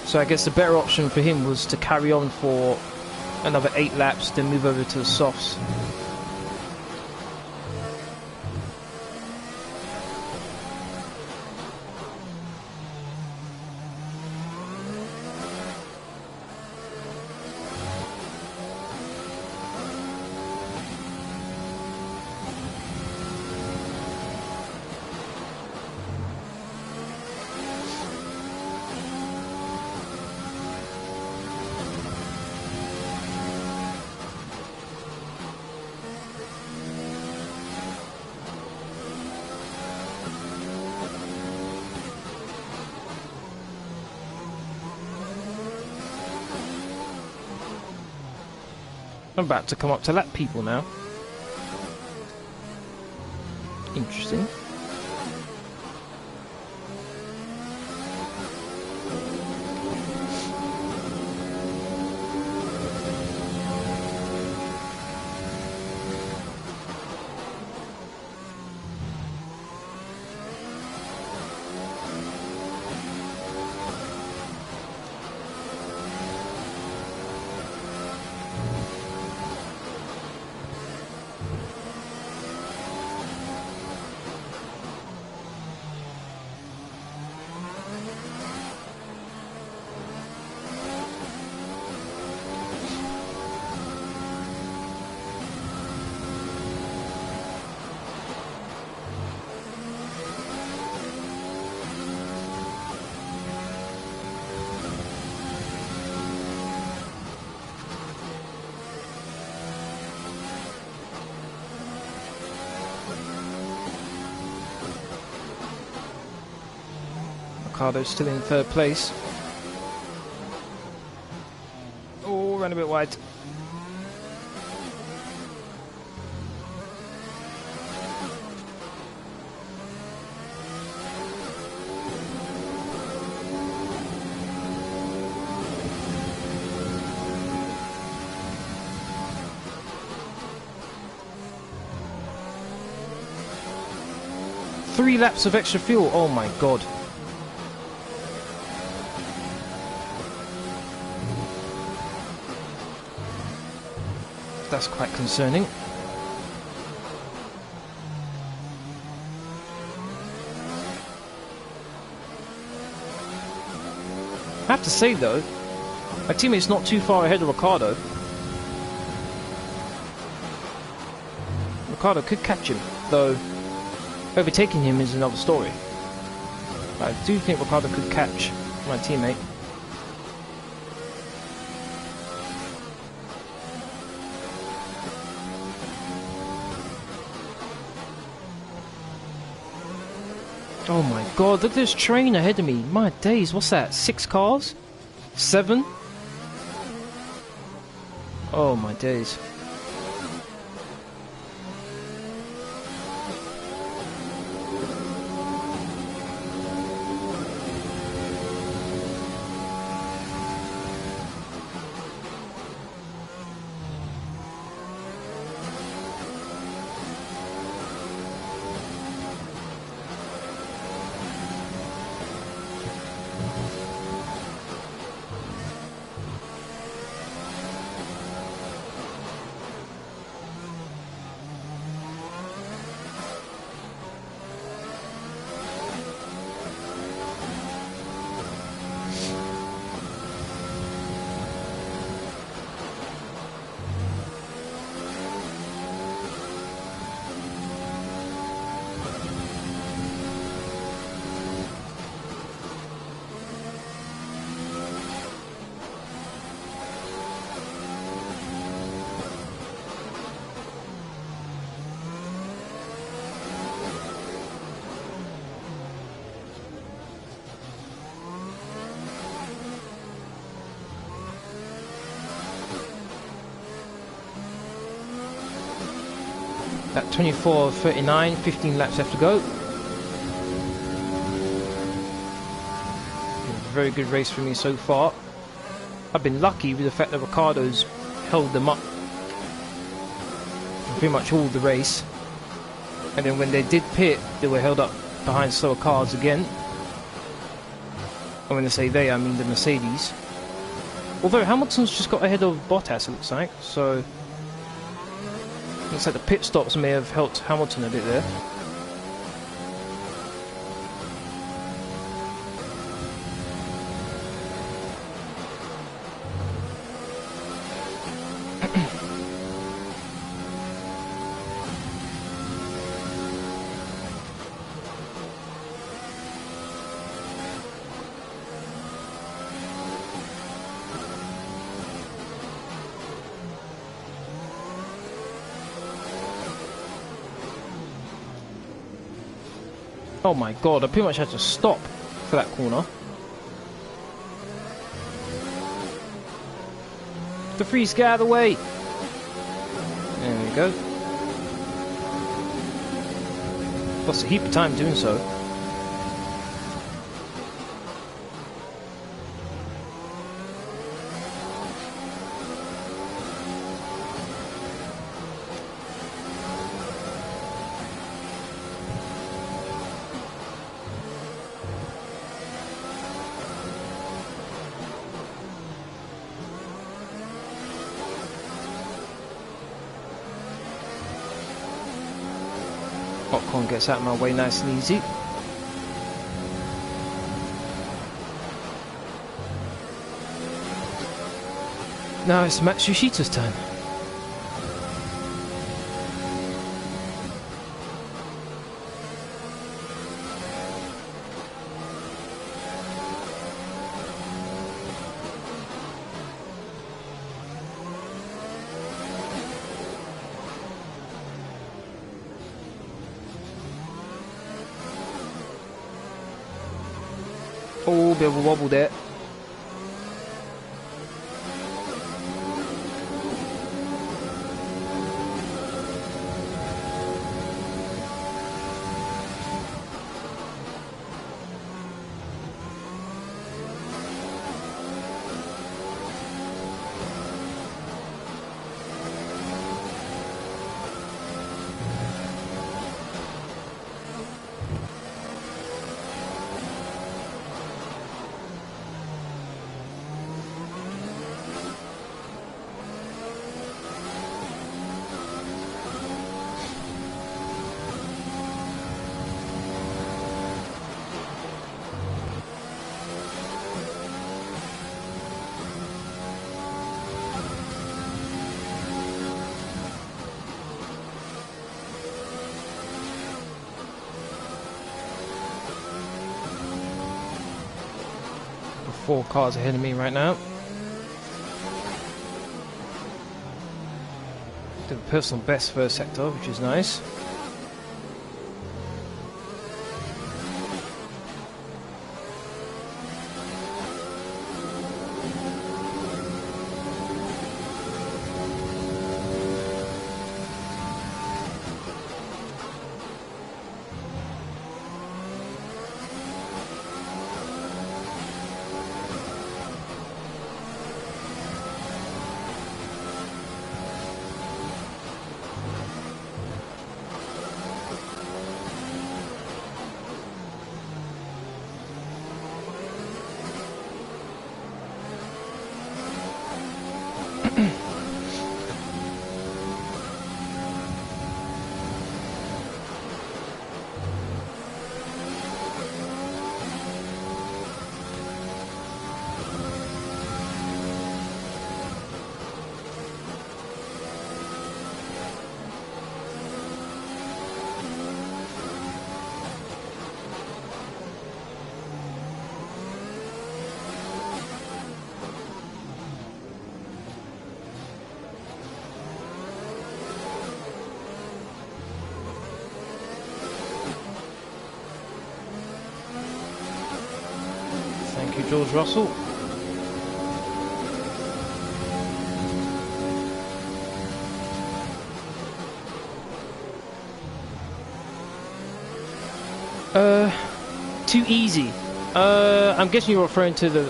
So I guess the better option for him was to carry on for another 8 laps, then move over to the softs. I'm about to come up to lap people now. Interesting. Ricardo's still in third place. Oh, ran a bit wide. Three laps of extra fuel. Oh my god. That's quite concerning. I have to say though, my teammate's not too far ahead of Ricardo. Ricardo could catch him, though overtaking him is another story. I do think Ricardo could catch my teammate. Oh my god, look at this train ahead of me. My days, what's that? 6 cars? 7? Oh my days. At 24.39, 15 laps left to go. Very good race for me so far. I've been lucky with the fact that Ricciardo's held them up pretty much all the race, and then when they did pit, they were held up behind slower cars again. And when I say they, I mean the Mercedes. Although Hamilton's just got ahead of Bottas, it looks like, so looks like the pit stops may have helped Hamilton a bit there. Oh my god, I pretty much had to stop for that corner. The freeze, get out of the way! There we go. Lost a heap of time doing so. Ocon gets out of my way nice and easy. Now it's Matsushita's turn. Oh, bit of a wobble there. Four cars ahead of me right now. Did a personal best first sector, which is nice. George Russell. Too easy. I'm guessing you're referring to the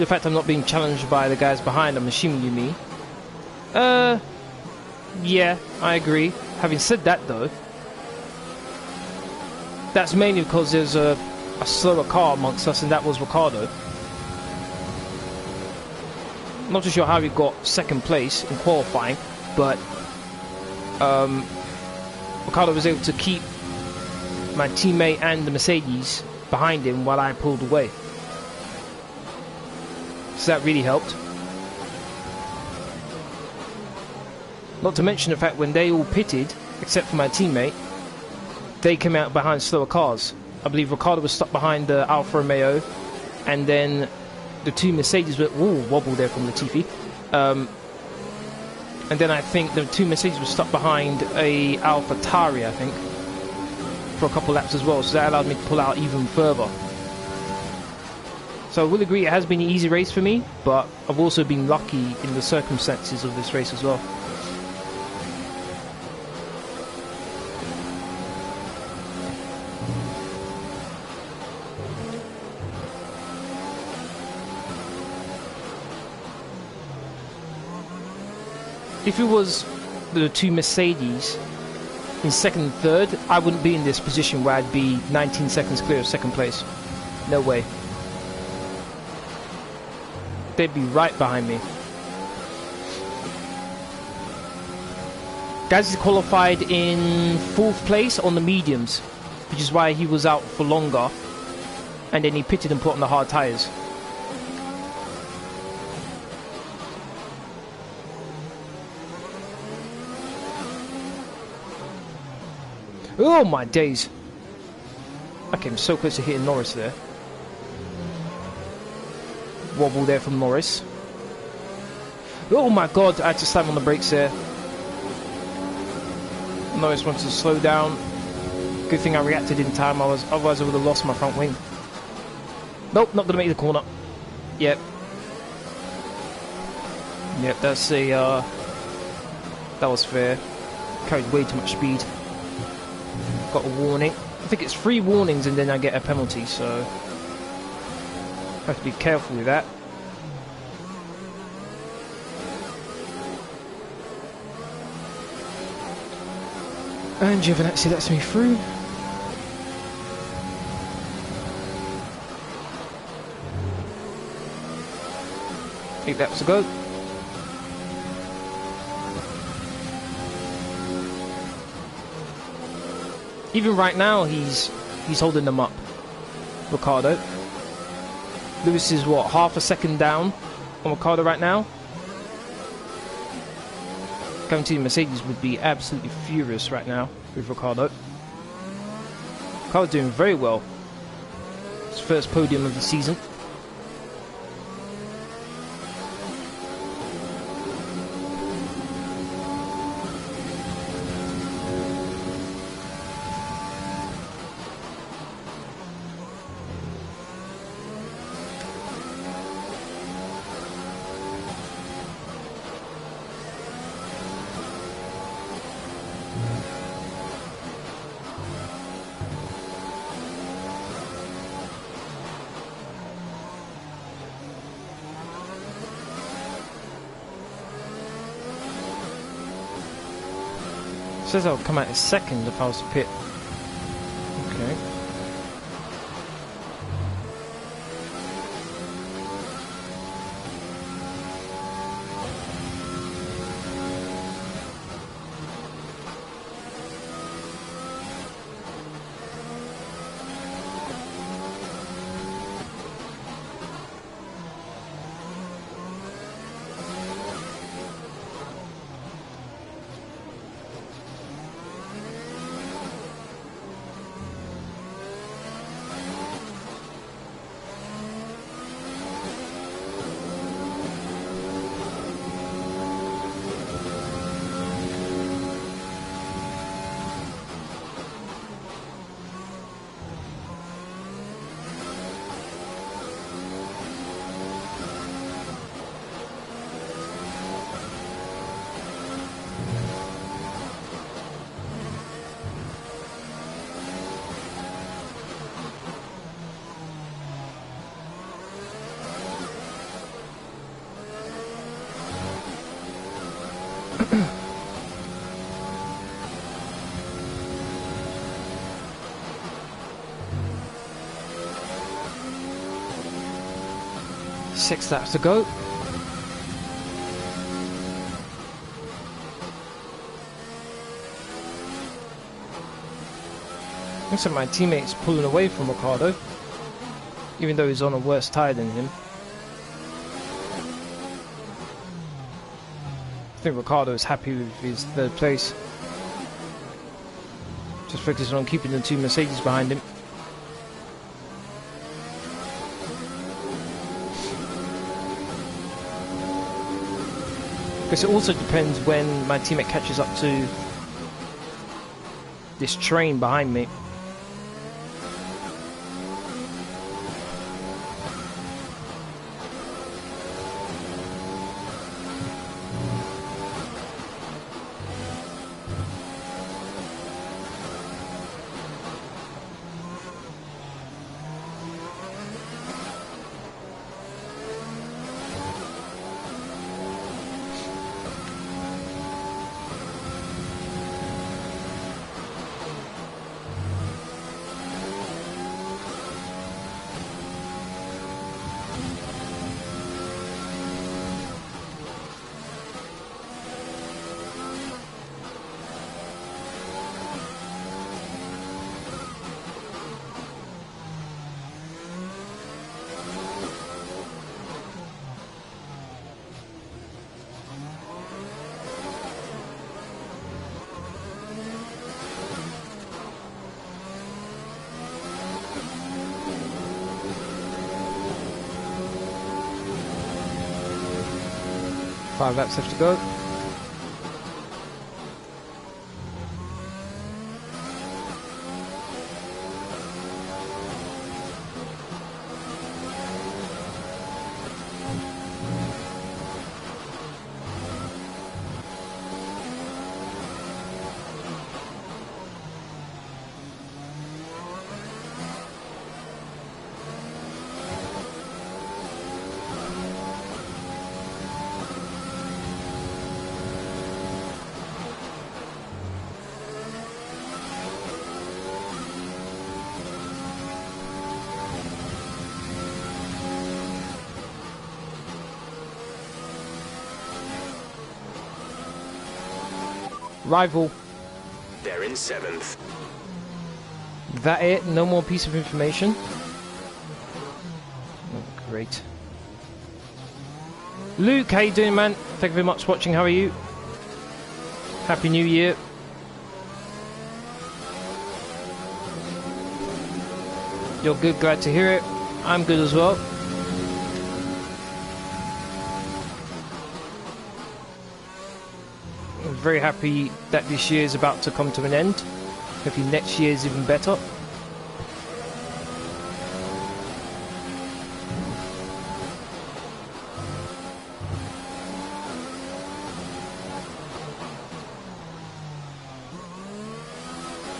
fact I'm not being challenged by the guys behind. I'm assuming you mean. Yeah, I agree. Having said that, though, that's mainly because there's a slower car amongst us, and that was Ricardo. I'm not too sure how he got second place in qualifying, but Ricardo was able to keep my teammate and the Mercedes behind him while I pulled away. So that really helped. Not to mention the fact when they all pitted, except for my teammate, they came out behind slower cars. I believe Ricardo was stuck behind the Alfa Romeo, and then the two Mercedes were wobble there from Latifi. And then I think the two Mercedes were stuck behind a Alfa Tyre, I think, for a couple laps as well. So that allowed me to pull out even further. So I will agree it has been an easy race for me, but I've also been lucky in the circumstances of this race as well. If it was the two Mercedes in second and third, I wouldn't be in this position where I'd be 19 seconds clear of second place. No way. They'd be right behind me. Guys, he qualified in 4th place on the mediums, which is why he was out for longer, and then he pitted and put on the hard tyres. Oh my days! I came so close to hitting Norris there. Wobble there from Norris. Oh my god, I had to slam on the brakes there. Norris wanted to slow down. Good thing I reacted in time, otherwise I would have lost my front wing. Nope, not gonna make the corner. Yep. Yep, that's a that was fair. Carried way too much speed. Got a warning. I think it's 3 warnings and then I get a penalty, so I have to be careful with that. And Giovinazzi lets me through. Eight laps to go. Even right now, he's holding them up, Ricardo. Lewis is what, half a second down on Ricardo right now? Going to the Mercedes would be absolutely furious right now with Ricardo. Ricardo's doing very well. His first podium of the season. Says I'll come out in second if I was to pit. Okay. Six laps to go. Looks like my teammate's pulling away from Ricardo, even though he's on a worse tyre than him. I think Ricardo is happy with his third place. Just focusing on keeping the two Mercedes behind him. Because it also depends when my teammate catches up to this train behind me. Five laps left to go. Rival. They're in 7th. That it? No more piece of information? Oh, great. Luke, how you doing, man? Thank you very much for watching. How are you? Happy New Year. You're good, glad to hear it. I'm good as well. I'm very happy that this year is about to come to an end. Hopefully next year is even better.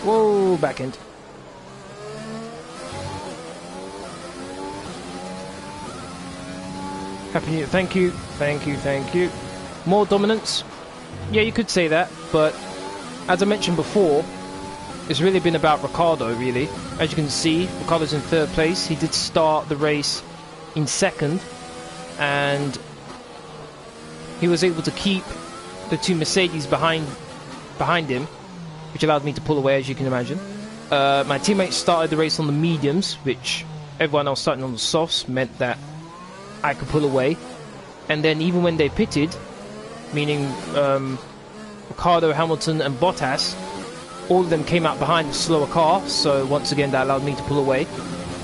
Whoa, back end. Happy New Year. Thank you, thank you, thank you. More dominance? Yeah, you could say that, but as I mentioned before, it's really been about Ricciardo, really. As you can see, Ricciardo's in third place. He did start the race in second, and he was able to keep the two Mercedes behind him, which allowed me to pull away, as you can imagine. My teammates started the race on the mediums, which everyone else starting on the softs meant that I could pull away. And then even when they pitted, meaning Ricciardo, Hamilton and Bottas, all of them came out behind a slower car, so once again that allowed me to pull away.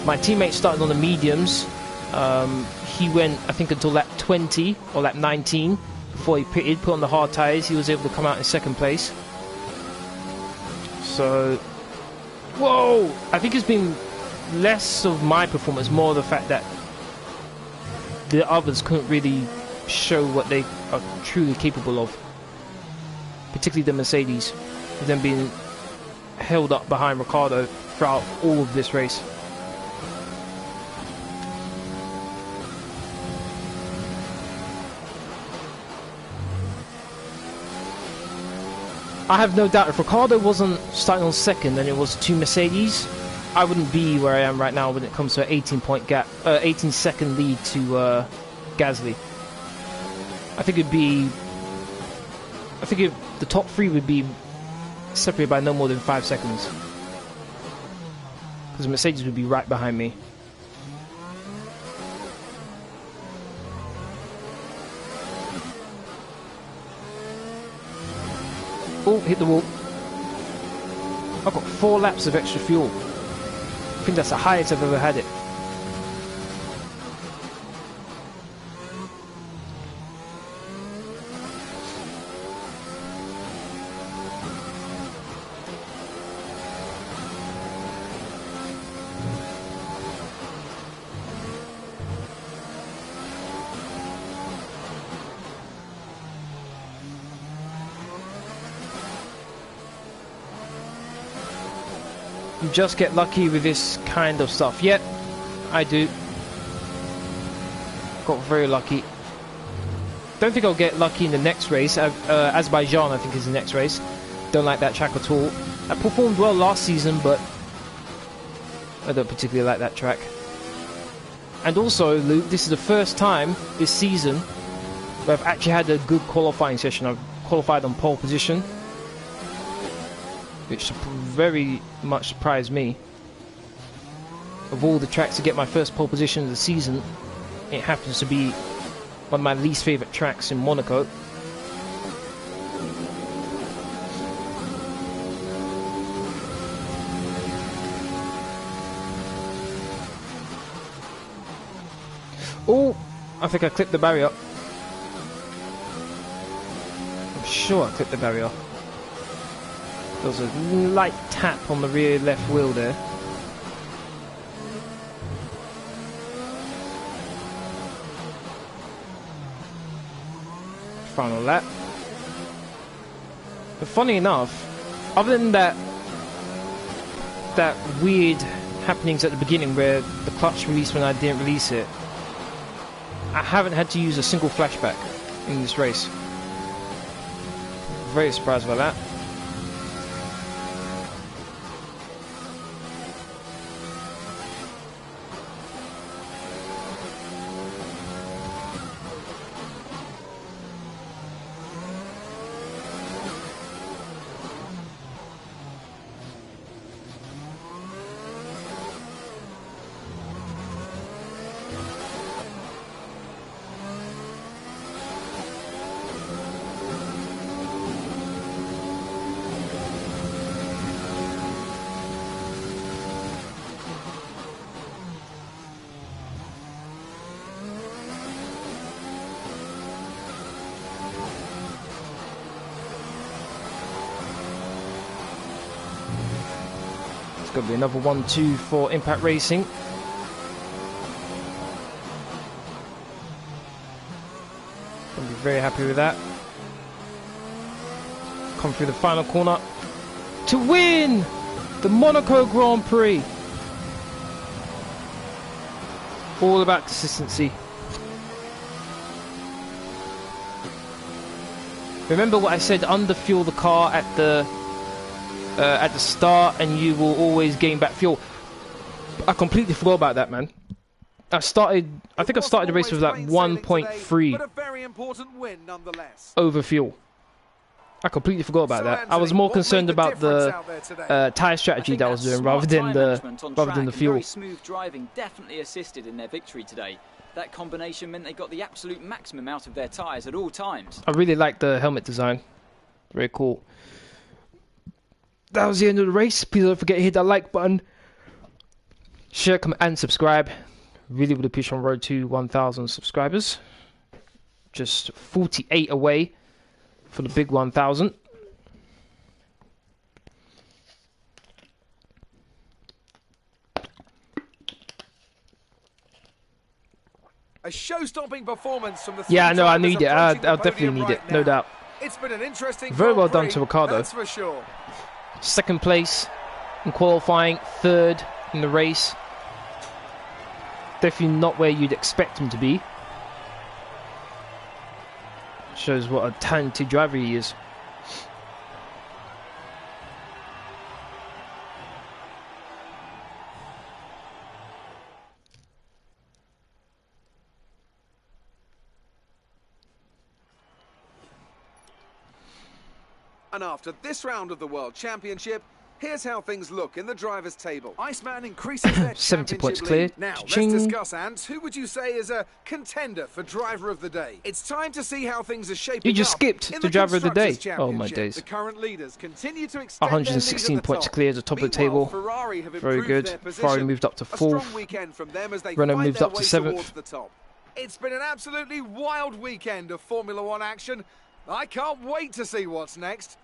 My teammate started on the mediums. He went, I think, until lap 20 or lap 19 before he pitted, put on the hard tyres. He was able to come out in second place. So, whoa! I think it's been less of my performance, more the fact that the others couldn't really show what they are truly capable of. Particularly the Mercedes, with them being held up behind Ricciardo throughout all of this race. I have no doubt if Ricciardo wasn't starting on second and it was 2 Mercedes, I wouldn't be where I am right now when it comes to an 18-point gap, 18-second lead to Gasly. I think the top 3 would be separated by no more than 5 seconds. Because Mercedes would be right behind me. Oh, hit the wall. I've got 4 laps of extra fuel. I think that's the highest I've ever had it. You just get lucky with this kind of stuff. Yep, I do. Got very lucky. Don't think I'll get lucky in the next race. Azerbaijan, I think, is the next race. Don't like that track at all. I performed well last season, but I don't particularly like that track. And also, Luke, this is the first time this season where I've actually had a good qualifying session. I've qualified on pole position, which very much surprised me. Of all the tracks to get my first pole position of the season, it happens to be one of my least favourite tracks in Monaco. Oh, I think I clipped the barrier. I'm sure I clipped the barrier. There was a light tap on the rear left wheel there. Final lap. But funny enough, other than that weird happenings at the beginning where the clutch released when I didn't release it, I haven't had to use a single flashback in this race. Very surprised by that. Going to be another 1-2 for Impact Racing. Going to be very happy with that. Come through the final corner to win the Monaco Grand Prix. All about consistency. Remember what I said, underfuel the car at the start and you will always gain back fuel. I completely forgot about that, man. I think I started the race with like 1.3 over fuel. I completely forgot about that. I was more concerned about the tyre strategy that I was doing rather than the fuel. Very smooth driving definitely assisted in their victory today. That combination meant they got the absolute maximum out of their tyres at all times. I really like the helmet design. Very cool. That was the end of the race. Please don't forget to hit that like button, share, comment, and subscribe. Really would appreciate on road to 1,000 subscribers. Just 48 away for the big 1,000. A show-stopping performance from the yeah, no, I need it. I'll definitely need it, no doubt. It's been an interesting very well done to Ricciardo. That's for sure. Second place in qualifying, third in the race. Definitely not where you'd expect him to be. Shows what a talented driver he is. And after this round of the World Championship, here's how things look in the drivers' table. Iceman increases their 70 points championship clear. lead. Now, let's Ching. discuss, Ant. Who would you say is a contender for driver of the day? It's time to see how things are shaping up. You just skipped in the driver of the day. Constructors' Oh my Championship. days. The current leaders continue to extend 116 their lead at the points top. clear at the top of the Meanwhile, table. Ferrari have Very improved good. their position. Ferrari moved up to A 4th. strong weekend from them as they Renault fight moved their up to way 7th. towards the top. It's been an absolutely wild weekend of Formula One action. I can't wait to see what's next.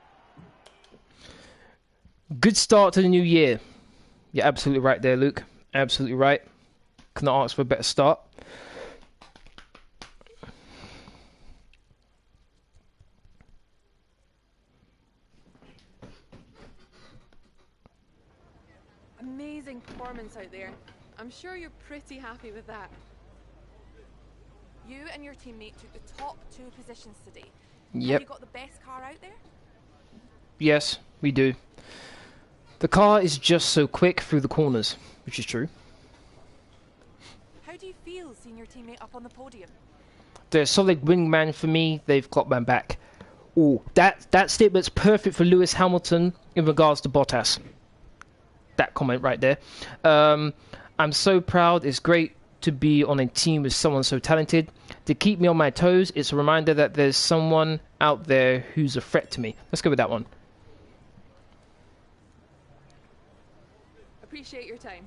Good start to the new year. You're absolutely right there, Luke. Absolutely right. Couldn't ask for a better start. Amazing performance out there. I'm sure you're pretty happy with that. You and your teammate took the top 2 positions today. Yep. Have you got the best car out there? Yes, we do. The car is just so quick through the corners, which is true. How do you feel seeing your teammate up on the podium? They're a solid wingman for me. They've clocked man back. Oh, that statement's perfect for Lewis Hamilton in regards to Bottas. That comment right there. I'm so proud. It's great to be on a team with someone so talented. To keep me on my toes, it's a reminder that there's someone out there who's a threat to me. Let's go with that one. Appreciate your time.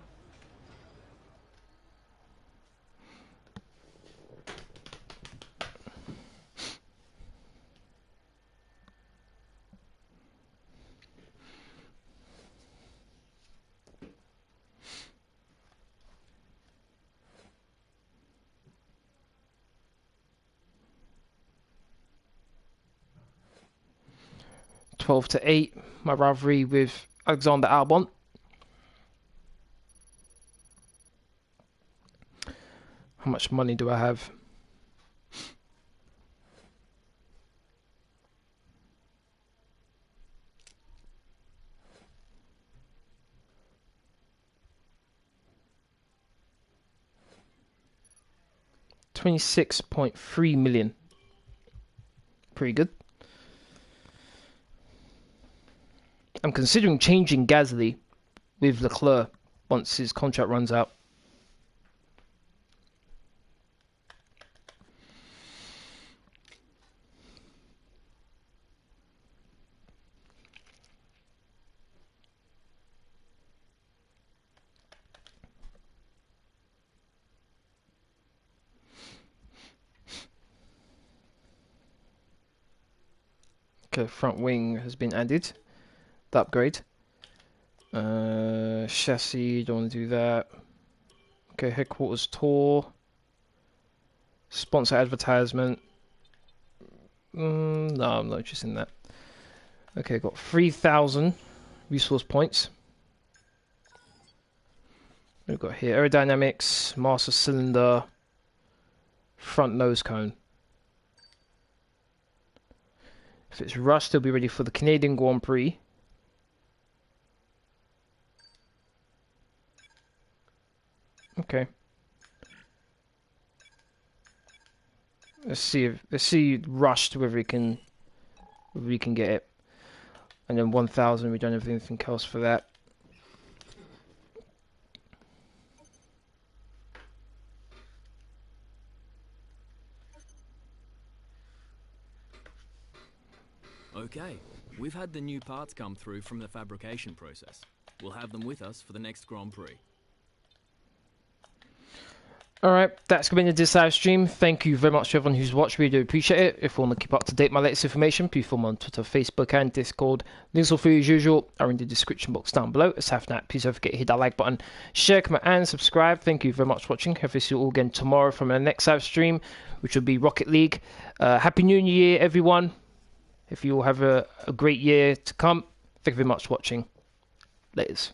Twelve to 8. My rivalry with Alexander Albon. How much money do I have? $26.3 million. Pretty good. I'm considering changing Gasly with Leclerc once his contract runs out. Okay, front wing has been added. The upgrade. Chassis, don't want to do that. Okay, headquarters tour. Sponsor advertisement. No, I'm not interested in that. Okay, got 3,000 resource points. We've got here Aerodynamics, master cylinder, front nose cone. If it's rushed, they'll be ready for the Canadian Grand Prix. Okay. Let's see rushed whether we can get it. And then 1,000, we don't have anything else for that. Okay, we've had the new parts come through from the fabrication process. We'll have them with us for the next Grand Prix. Alright, that's going to be this live stream. Thank you very much to everyone who's watched. We do appreciate it. If you want to keep up to date with my latest information, please follow me on Twitter, Facebook and Discord. Links all free as usual are in the description box down below. Aside from that, please don't forget to hit that like button, share, comment and subscribe. Thank you very much for watching. Hopefully see you all again tomorrow from our next live stream, which will be Rocket League. Happy New Year, everyone. If you all have a great year to come, thank you very much for watching. Laters.